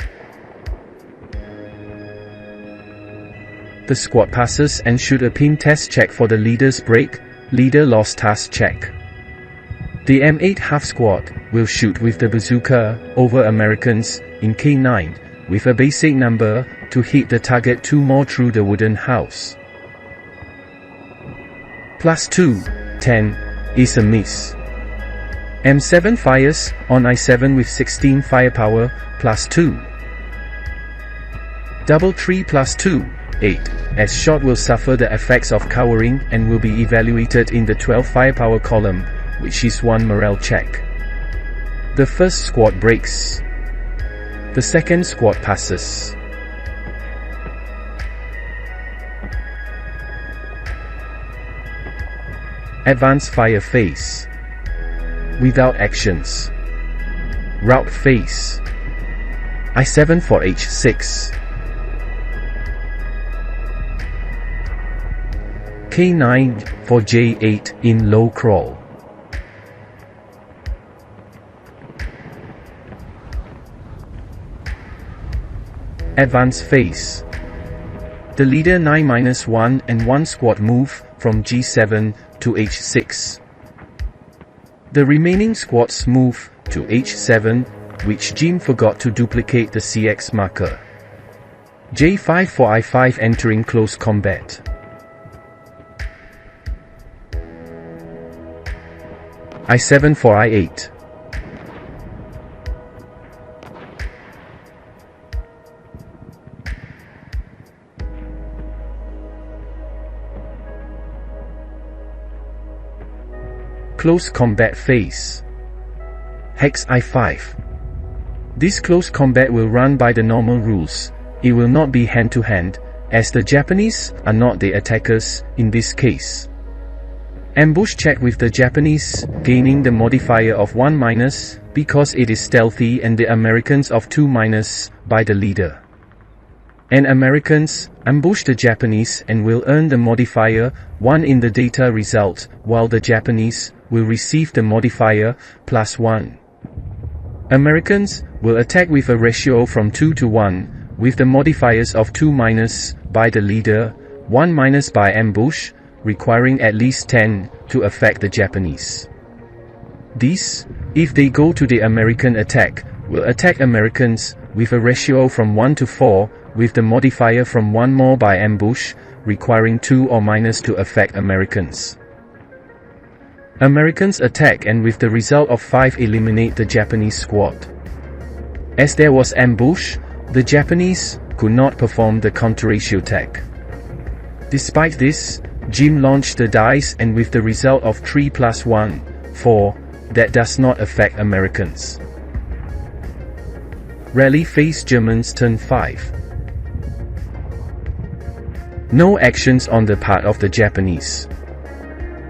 The squad passes and shoot a pin test check for the leader's break. Leader lost task check. The M8 half squad will shoot with the bazooka over Americans in K9 with a basic number to hit the target 2 more through the wooden house. +2, 10 is a miss. M7 fires on I7 with 16 firepower, +2. Double 3 + 2, 8, as shot will suffer the effects of cowering and will be evaluated in the 12 firepower column, which is 1 morale check. The first squad breaks. The second squad passes. Advance fire phase. Without actions. Route phase. I7 for H6. K9 for J8 in low crawl. Advance phase. The leader 9-1 and 1 squad move from G7 to H6. The remaining squads move to H7, which Jim forgot to duplicate the CX marker. J5 for I5 entering close combat. I7 for I8. Close combat phase. Hex I5. This close combat will run by the normal rules. It will not be hand-to-hand, as the Japanese are not the attackers in this case. Ambush check with the Japanese gaining the modifier of 1- because it is stealthy and the Americans of 2- by the leader. And Americans ambush the Japanese and will earn the modifier 1 in the data result, while the Japanese will receive the modifier +1. Americans will attack with a ratio from 2 to 1, with the modifiers of 2- by the leader, 1- by ambush, requiring at least 10 to affect the Japanese. These, if they go to the American attack, will attack Americans with a ratio from 1 to 4, with the modifier from 1 more by ambush, requiring 2 or - to affect Americans. Americans attack and with the result of 5 eliminate the Japanese squad. As there was ambush, the Japanese could not perform the counterattack. Despite this, Jim launched the dice and with the result of 3 + 1, 4, that does not affect Americans. Rally phase. Germans turn 5. No actions on the part of the Japanese.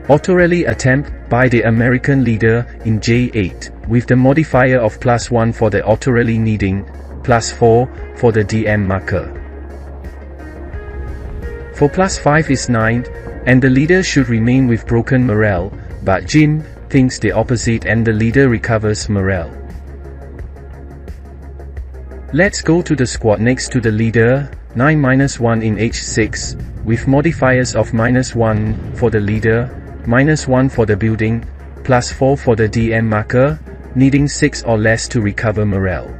Auto-rally attempt by the American leader in J8, with the modifier of +1 for the auto-rally needing, +4 for the DM marker. For +5 is 9, and the leader should remain with broken morale, but Jim thinks the opposite and the leader recovers morale. Let's go to the squad next to the leader, 9-1 in H6, with modifiers of -1 for the leader, -1 for the building, +4 for the DM marker, needing 6 or less to recover morale.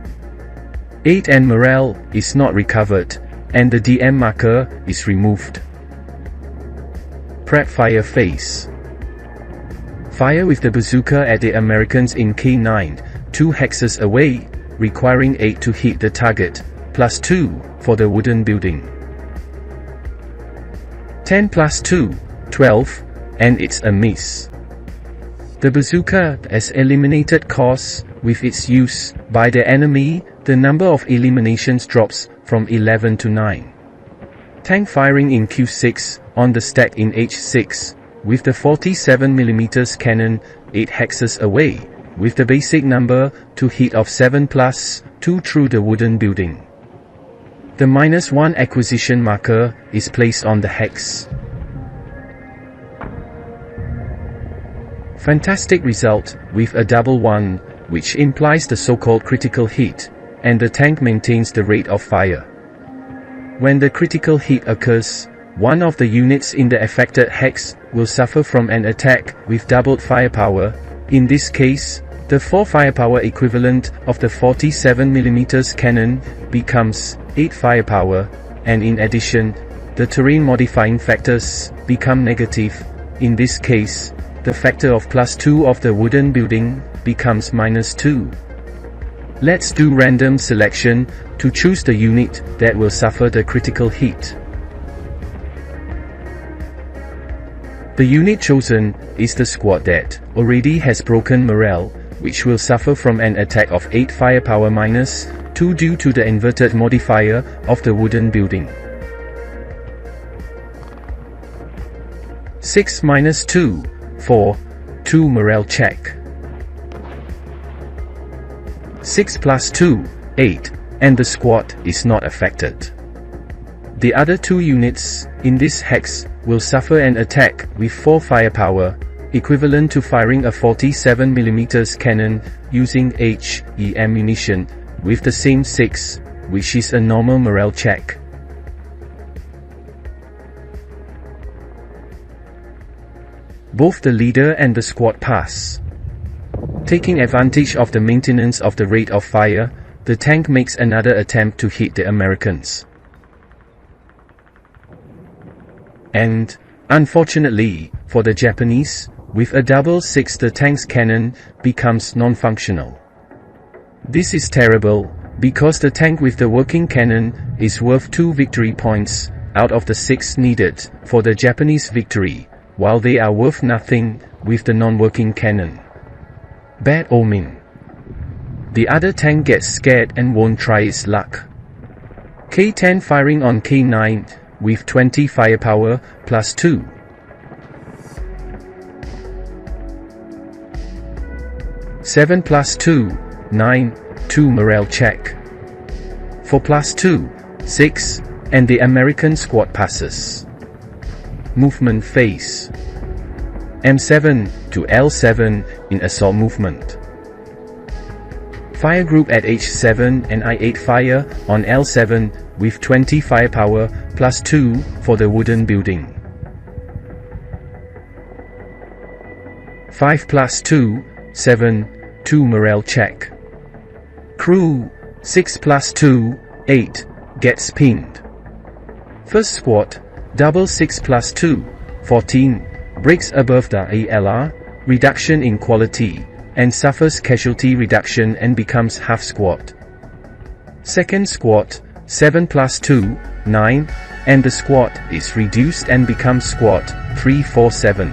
8 and morale is not recovered, and the DM marker is removed. Prep fire phase. Fire with the bazooka at the Americans in K9, 2 hexes away, requiring 8 to hit the target, +2 for the wooden building. 10 +2, 12, and it's a miss. The bazooka has eliminated cause. With its use by the enemy, the number of eliminations drops from 11 to 9. Tank firing in Q6, on the stack in H6, with the 47mm cannon, 8 hexes away, with the basic number to hit of 7+2 through the wooden building. The -1 acquisition marker is placed on the hex. Fantastic result, with a double 1, which implies the so-called critical hit, and the tank maintains the rate of fire. When the critical hit occurs, one of the units in the affected hex will suffer from an attack with doubled firepower. In this case, the 4 firepower equivalent of the 47mm cannon becomes 8 firepower, and in addition, the terrain modifying factors become negative. In this case, the factor of +2 of the wooden building becomes -2. Let's do random selection to choose the unit that will suffer the critical hit. The unit chosen is the squad that already has broken morale, which will suffer from an attack of 8 firepower -2 due to the inverted modifier of the wooden building. 6 -2, 4, 2 morale check. 6 +2, 8, and the squad is not affected. The other 2 units in this hex will suffer an attack with 4 firepower, equivalent to firing a 47mm cannon using HE ammunition, with the same 6, which is a normal morale check. Both the leader and the squad pass. Taking advantage of the maintenance of the rate of fire, the tank makes another attempt to hit the Americans. And, unfortunately, for the Japanese, with a double 6 the tank's cannon becomes non-functional. This is terrible, because the tank with the working cannon is worth 2 victory points out of the 6 needed for the Japanese victory, while they are worth nothing with the non-working cannon. Bad omen. The other tank gets scared and won't try its luck. K10 firing on K9 with 20 firepower +2. Seven +2, 9, 2 morale check. 4 +2, 6, and the American squad passes. Movement phase. M7 to L7 in assault movement. Fire group at H7 and I8 fire on L7 with 20 firepower +2 for the wooden building. 5 +2, 7, 2 morale check. Crew, 6 +2, 8, gets pinned. First squad, double 6 +2, 14, breaks above the ALR, reduction in quality, and suffers casualty reduction and becomes half squad. Second squad, 7 +2, 9, and the squad is reduced and becomes squad 347.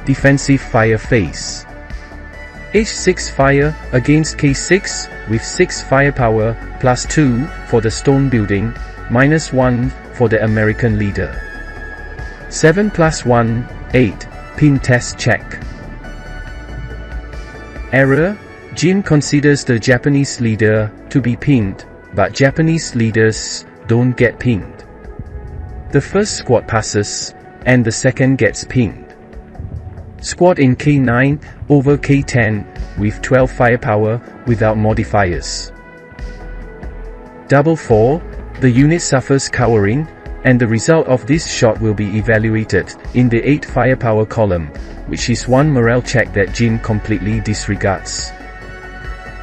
Defensive fire phase. H6 fire against K6 with 6 firepower +2 for the stone building, -1 for the American leader. 7 +1, 8, Pin test check. Error. Jin considers the Japanese leader to be pinned, but Japanese leaders don't get pinned. The first squad passes, and the second gets pinned. Squad in K9 over K10 with 12 firepower without modifiers. Double 4, the unit suffers cowering, and the result of this shot will be evaluated in the 8 firepower column, which is one morale check that Jin completely disregards.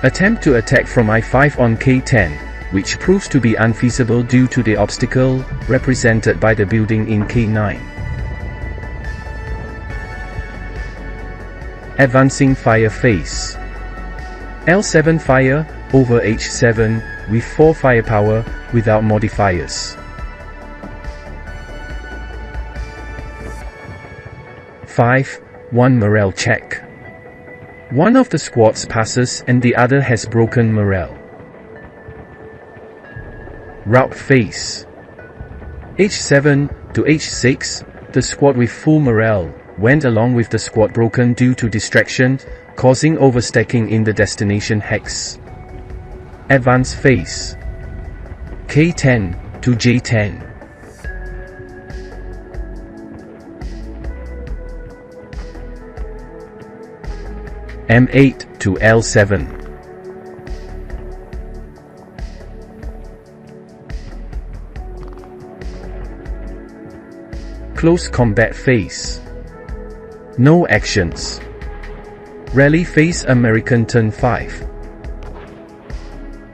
Attempt to attack from I5 on K10, which proves to be unfeasible due to the obstacle represented by the building in K9. Advancing fire phase. L7 fire over H7 with 4 firepower without modifiers. 5. 1 morale check. One of the squads passes and the other has broken morale. Rout phase. H7 to H6, the squad with full morale went along with the squad broken due to distraction, causing overstacking in the destination hex. Advance phase. K10 to J10. M8 to L7. Close combat phase. No actions. Rally phase. American turn 5.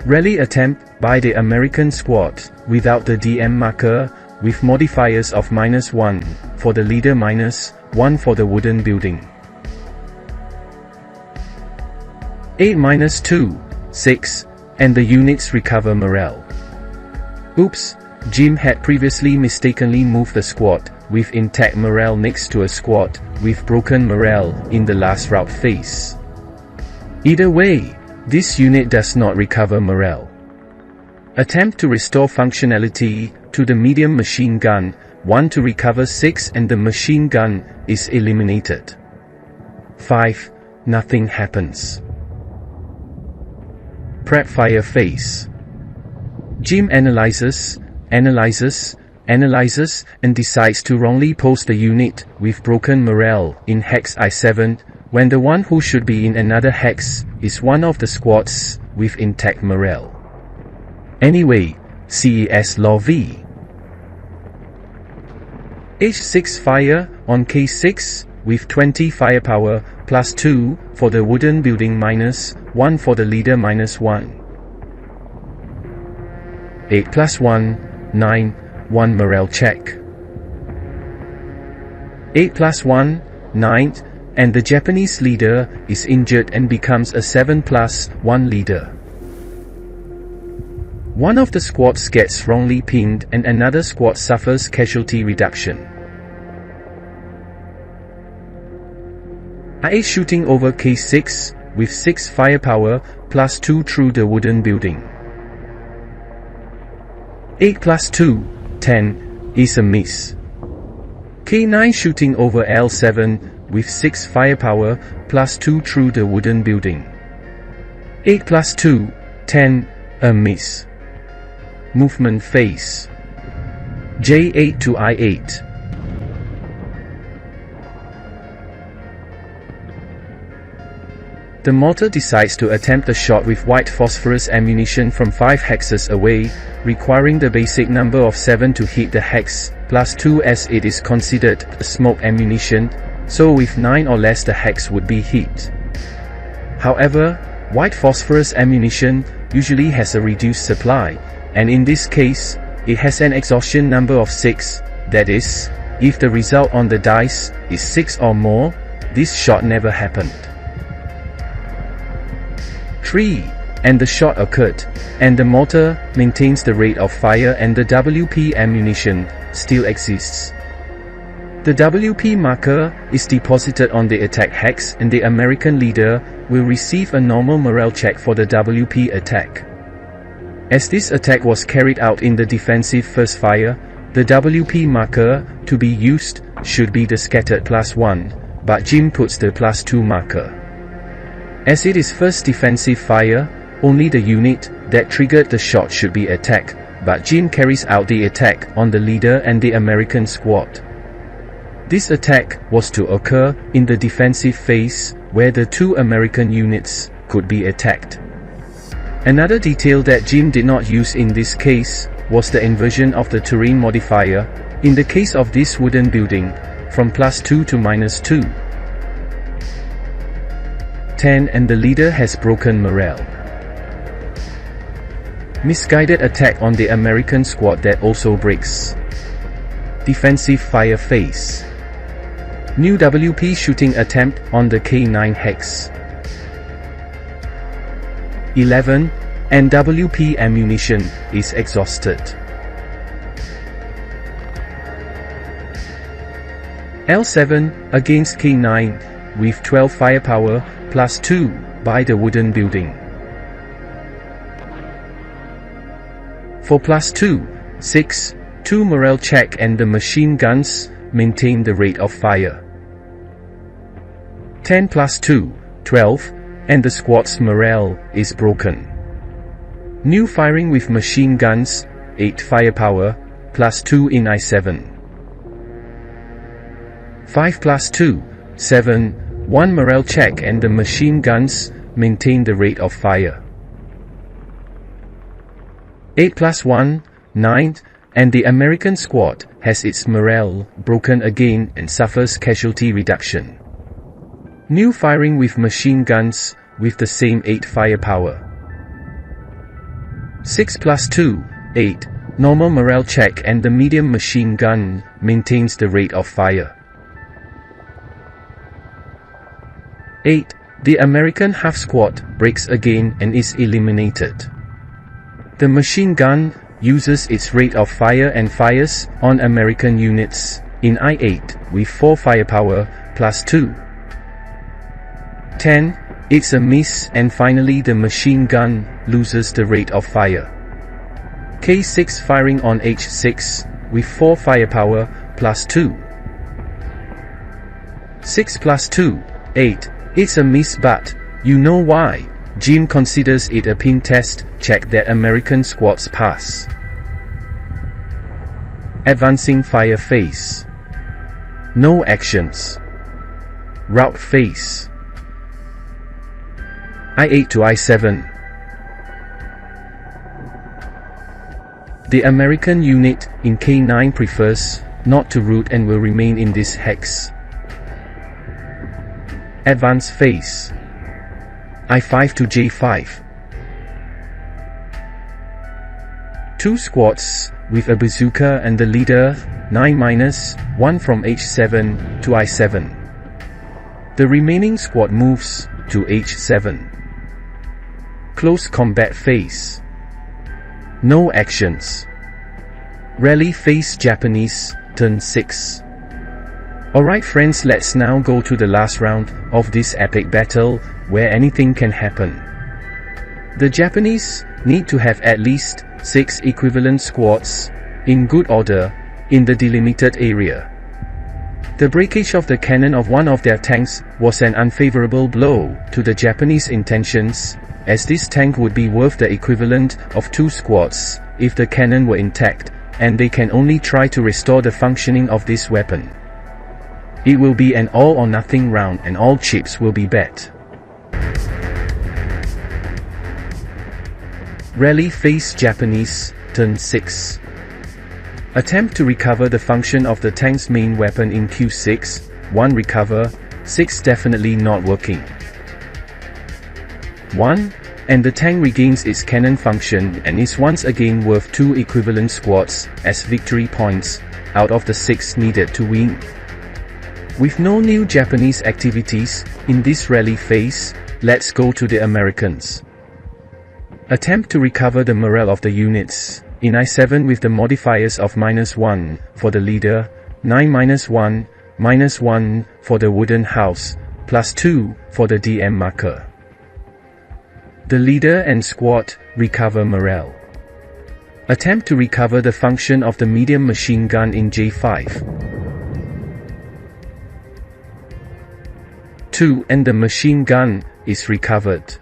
Rally attempt by the American squad without the DM marker, with modifiers of -1 for the leader, -1 for the wooden building. 8-2, 6, and the units recover morale. Oops, Jim had previously mistakenly moved the squad with intact morale next to a squad with broken morale in the last rout phase. Either way, this unit does not recover morale. Attempt to restore functionality to the medium machine gun, 1 to recover 6, and the machine gun is eliminated. 5. Nothing happens. Prep fire phase. Jim analyzes, and decides to wrongly post the unit with broken morale in hex I7, when the one who should be in another hex is one of the squads with intact morale. Anyway, CES Law V. H6 fire on K6 with 20 firepower +2 for the wooden building, -1 for the leader, -1. 8 + 1, 9, 1 morale check. 8 + 1, 9, and the Japanese leader is injured and becomes a 7 + 1 leader. One of the squads gets wrongly pinned and another squad suffers casualty reduction. IA shooting over K6 with 6 firepower +2 through the wooden building. 8 + 2, 10, is a miss. K9 shooting over L7 with 6 firepower +2 through the wooden building. 8 + 2, 10, a miss. Movement phase. J8 to I8. The mortar decides to attempt a shot with white phosphorus ammunition from 5 hexes away, requiring the basic number of 7 to hit the hex, +2 as it is considered a smoke ammunition, so with 9 or less the hex would be hit. However, white phosphorus ammunition usually has a reduced supply, and in this case, it has an exhaustion number of 6, that is, if the result on the dice is 6 or more, this shot never happened. 3, and the shot occurred, and the mortar maintains the rate of fire and the WP ammunition still exists. The WP marker is deposited on the attack hex and the American leader will receive a normal morale check for the WP attack. As this attack was carried out in the defensive first fire, the WP marker to be used should be the scattered +1, but Jim puts the +2 marker. As it is first defensive fire, only the unit that triggered the shot should be attacked, but Jim carries out the attack on the leader and the American squad. This attack was to occur in the defensive phase, where the 2 American units could be attacked. Another detail that Jim did not use in this case was the inversion of the terrain modifier, in the case of this wooden building, from +2 to -2. 10 and the leader has broken morale. Misguided attack on the American squad that also breaks. Defensive fire phase. New WP shooting attempt on the K9 hex. 11, and WP ammunition is exhausted. L7 against K9 with 12 firepower +2 by the wooden building. For +2, 6, 2 morale check and the machine guns maintain the rate of fire. 10 +2, 12, and the squad's morale is broken. New firing with machine guns, 8 firepower, +2 in I7. 5 +2, 7, 1 morale check and the machine guns maintain the rate of fire. 8 +1, 9, and the American squad has its morale broken again and suffers casualty reduction. New firing with machine guns with the same 8 firepower. 6 +2, 8, normal morale check and the medium machine gun maintains the rate of fire. 8, the American half squad breaks again and is eliminated. The machine gun uses its rate of fire and fires on American units in I8 with 4 firepower +2. 10, it's a miss, and finally the machine gun loses the rate of fire. K6 firing on H6 with 4 firepower +2. 6 +2, 8, it's a miss, but you know why. Jim considers it a pin test check that American squads pass. Advancing fire phase. No actions. Rout phase. I8 to I7. The American unit in K9 prefers not to route and will remain in this hex. Advance phase. I5 to J5. 2 squads with a bazooka and the leader 9-1 from H7 to I7. The remaining squad moves to H7. Close combat phase. No actions. Rally phase. Japanese, turn 6. Alright friends, let's now go to the last round of this epic battle, where anything can happen. The Japanese need to have at least 6 equivalent squads, in good order, in the delimited area. The breakage of the cannon of one of their tanks was an unfavorable blow to the Japanese intentions, as this tank would be worth the equivalent of 2 squads, if the cannon were intact, and they can only try to restore the functioning of this weapon. It will be an all or nothing round and all chips will be bet. Rally phase. Japanese, turn 6. Attempt to recover the function of the tank's main weapon in Q6, 1 recover, 6 definitely not working. 1, and the tank regains its cannon function and is once again worth 2 equivalent squads as victory points, out of the 6 needed to win. With no new Japanese activities in this rally phase, let's go to the Americans. Attempt to recover the morale of the units in I7 with the modifiers of -1 for the leader, 9-1, -1 for the wooden house, +2 for the DM marker. The leader and squad recover morale. Attempt to recover the function of the medium machine gun in J5. 2 and the machine gun is recovered.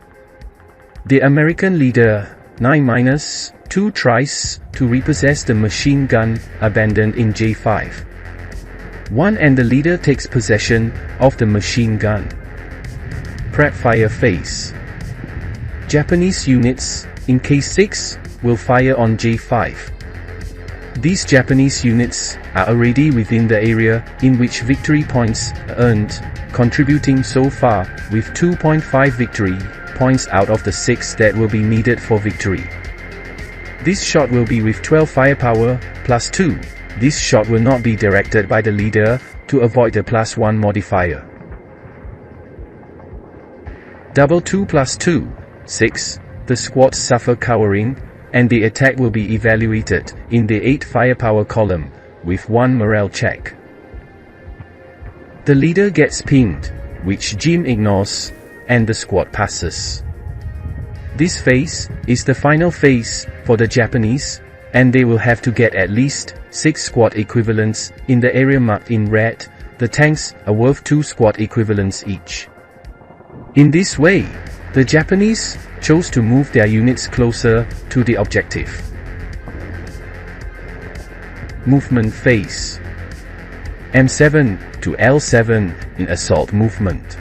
The American leader, 9-2, tries to repossess the machine gun abandoned in J5. 1 and the leader takes possession of the machine gun. Prep fire phase. Japanese units, in K6, will fire on J5. These Japanese units are already within the area in which victory points are earned, contributing so far with 2.5 victory points out of the 6 that will be needed for victory. This shot will be with 12 firepower, plus 2. This shot will not be directed by the leader to avoid the plus 1 modifier. Double 2 plus 2, 6. The squads suffer cowering, and the attack will be evaluated in the 8 firepower column, with 1 morale check. The leader gets pinned, which Jim ignores, and the squad passes. This phase is the final phase for the Japanese, and they will have to get at least 6 squad equivalents in the area marked in red. The tanks are worth 2 squad equivalents each. In this way, the Japanese chose to move their units closer to the objective. Movement phase. M7 to L7 in assault movement.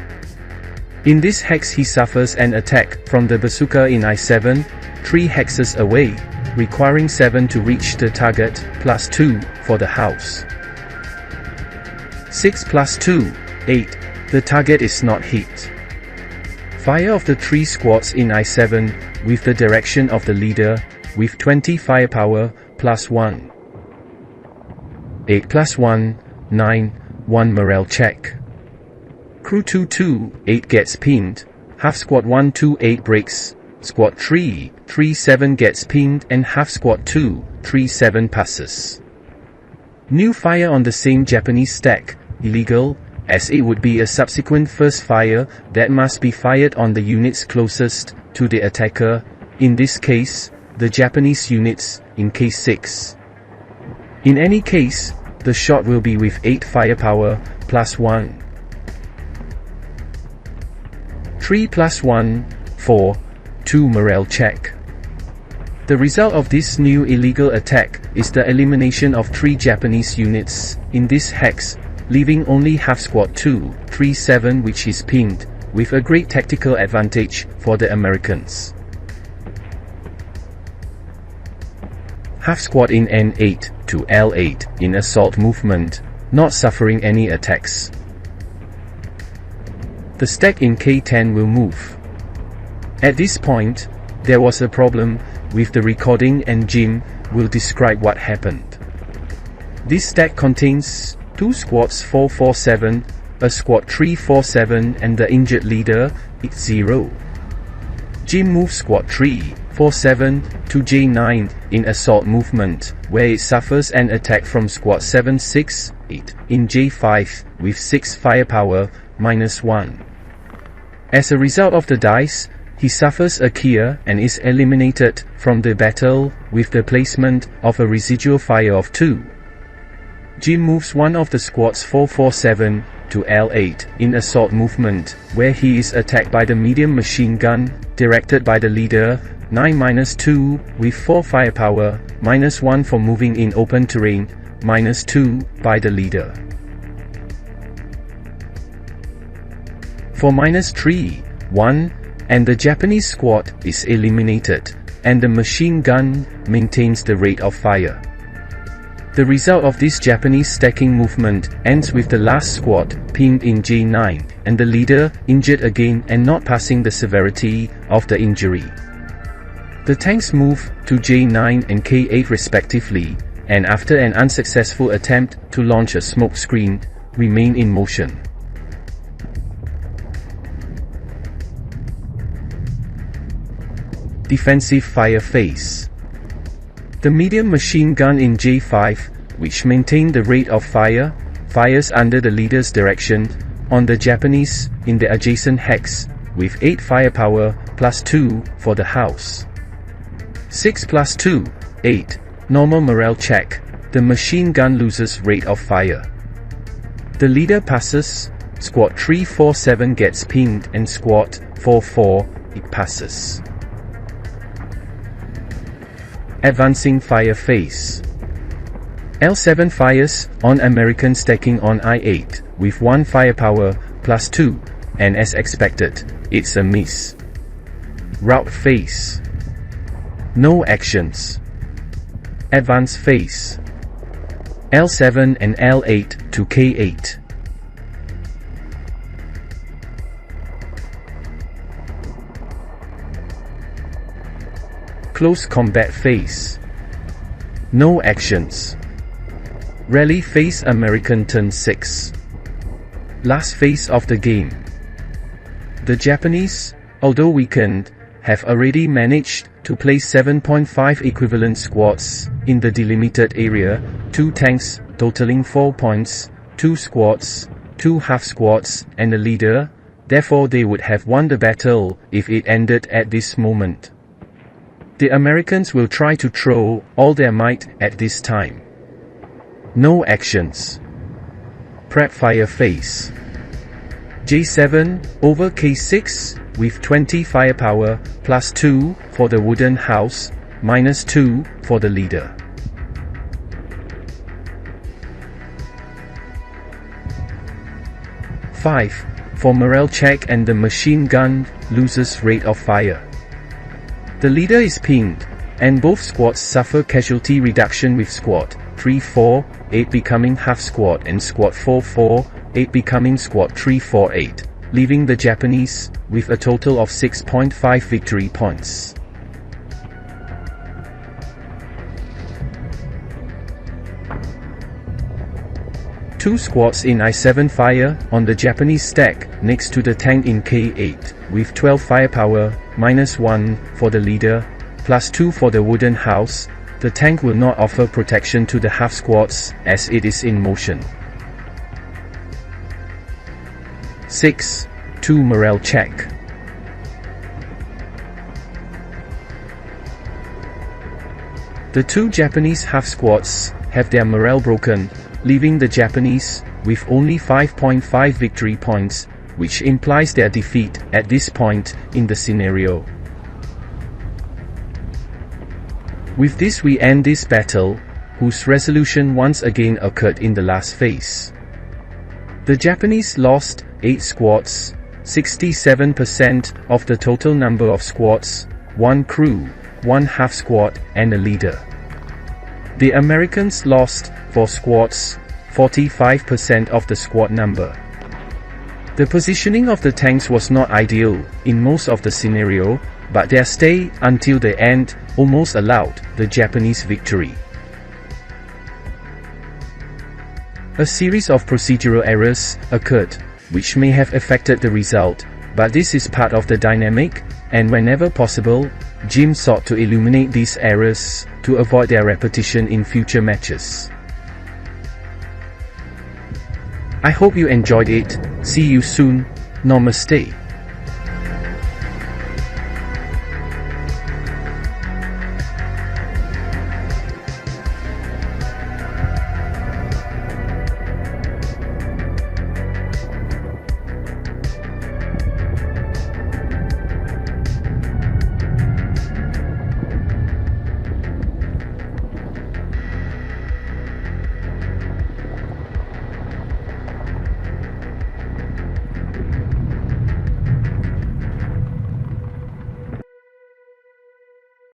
In this hex he suffers an attack from the bazooka in I7, 3 hexes away, requiring 7 to reach the target, plus 2 for the house. 6 plus 2, 8. The target is not hit. Fire of the 3 squads in I7, with the direction of the leader, with 20 firepower, plus 1. 8 plus 1, 9, 1 morale check. Crew 2-2-8 gets pinned, half squad 1-2-8 breaks, squad 3-3-7 gets pinned and half squad 2-3-7 passes. New fire on the same Japanese stack, illegal, as it would be a subsequent first fire that must be fired on the units closest to the attacker, in this case, the Japanese units, in case 6. In any case, the shot will be with 8 firepower, plus 1. 3 plus 1, 4, 2 morale check. The result of this new illegal attack is the elimination of 3 Japanese units in this hex, leaving only half squad 2-3-7 which is pinned, with a great tactical advantage for the Americans. Half squad in N8 to L8 in assault movement, not suffering any attacks. The stack in K10 will move. At this point, there was a problem with the recording and Jim will describe what happened. This stack contains 2 squads 4-4-7, a squad 3-4-7 and the injured leader, 0. Jim moves squad 3-4-7 to J9 in assault movement, where it suffers an attack from squad 7-6-8 in J5 with 6 firepower, minus 1. As a result of the dice, he suffers a Kia and is eliminated from the battle with the placement of a residual fire of 2. Jim moves one of the squads 4-4-7 to L8 in assault movement, where he is attacked by the medium machine gun, directed by the leader, 9-2 with 4 firepower, minus 1 for moving in open terrain, minus 2 by the leader. For minus 3, 1, and the Japanese squad is eliminated, and the machine gun maintains the rate of fire. The result of this Japanese stacking movement ends with the last squad pinned in J9, and the leader injured again and not passing the severity of the injury. The tanks move to J9 and K8 respectively, and after an unsuccessful attempt to launch a smoke screen, remain in motion. Defensive fire phase. The medium machine gun in J5, which maintained the rate of fire, fires under the leader's direction, on the Japanese, in the adjacent hex, with 8 firepower, plus 2, for the house. 6 plus 2, 8, normal morale check, the machine gun loses rate of fire. The leader passes, Squad 347 gets pinged and Squad 44, it passes. Advancing fire phase. L7 fires on American stacking on I-8 with 1 firepower plus 2, and as expected, it's a miss. Rout phase. No actions. Advance phase. L7 and L8 to K8. Close combat phase. No actions. Rally phase. American turn 6. Last phase of the game. The Japanese, although weakened, have already managed to place 7.5 equivalent squads in the delimited area, 2 tanks totaling 4 points, 2 squads, 2 half squads, and a leader. Therefore they would have won the battle if it ended at this moment. The Americans will try to throw all their might at this time. No actions. Prep fire phase. J7 over K6 with 20 firepower plus 2 for the wooden house, minus 2 for the leader. (5) For morale check and the machine gun loses rate of fire. The leader is pinged, and both squads suffer casualty reduction with Squad 348 becoming half squad and Squad 448 becoming Squad 348, leaving the Japanese with a total of 6.5 victory points. Two squads in I-7 fire on the Japanese stack next to the tank in K8 with 12 firepower, minus 1 for the leader, plus 2 for the wooden house. The tank will not offer protection to the half squads as it is in motion. 6. 2 morale check. The two Japanese half squads have their morale broken, leaving the Japanese with only 5.5 victory points, which implies their defeat at this point in the scenario. With this we end this battle, whose resolution once again occurred in the last phase. The Japanese lost 8 squads, 67% of the total number of squads, 1 crew, 1 half squad, and a leader. The Americans lost 4 squads, 45% of the squad number. The positioning of the tanks was not ideal in most of the scenario, but their stay until the end almost allowed the Japanese victory. A series of procedural errors occurred, which may have affected the result, but this is part of the dynamic, and whenever possible, Jim sought to eliminate these errors to avoid their repetition in future matches. I hope you enjoyed it. See you soon. Namaste.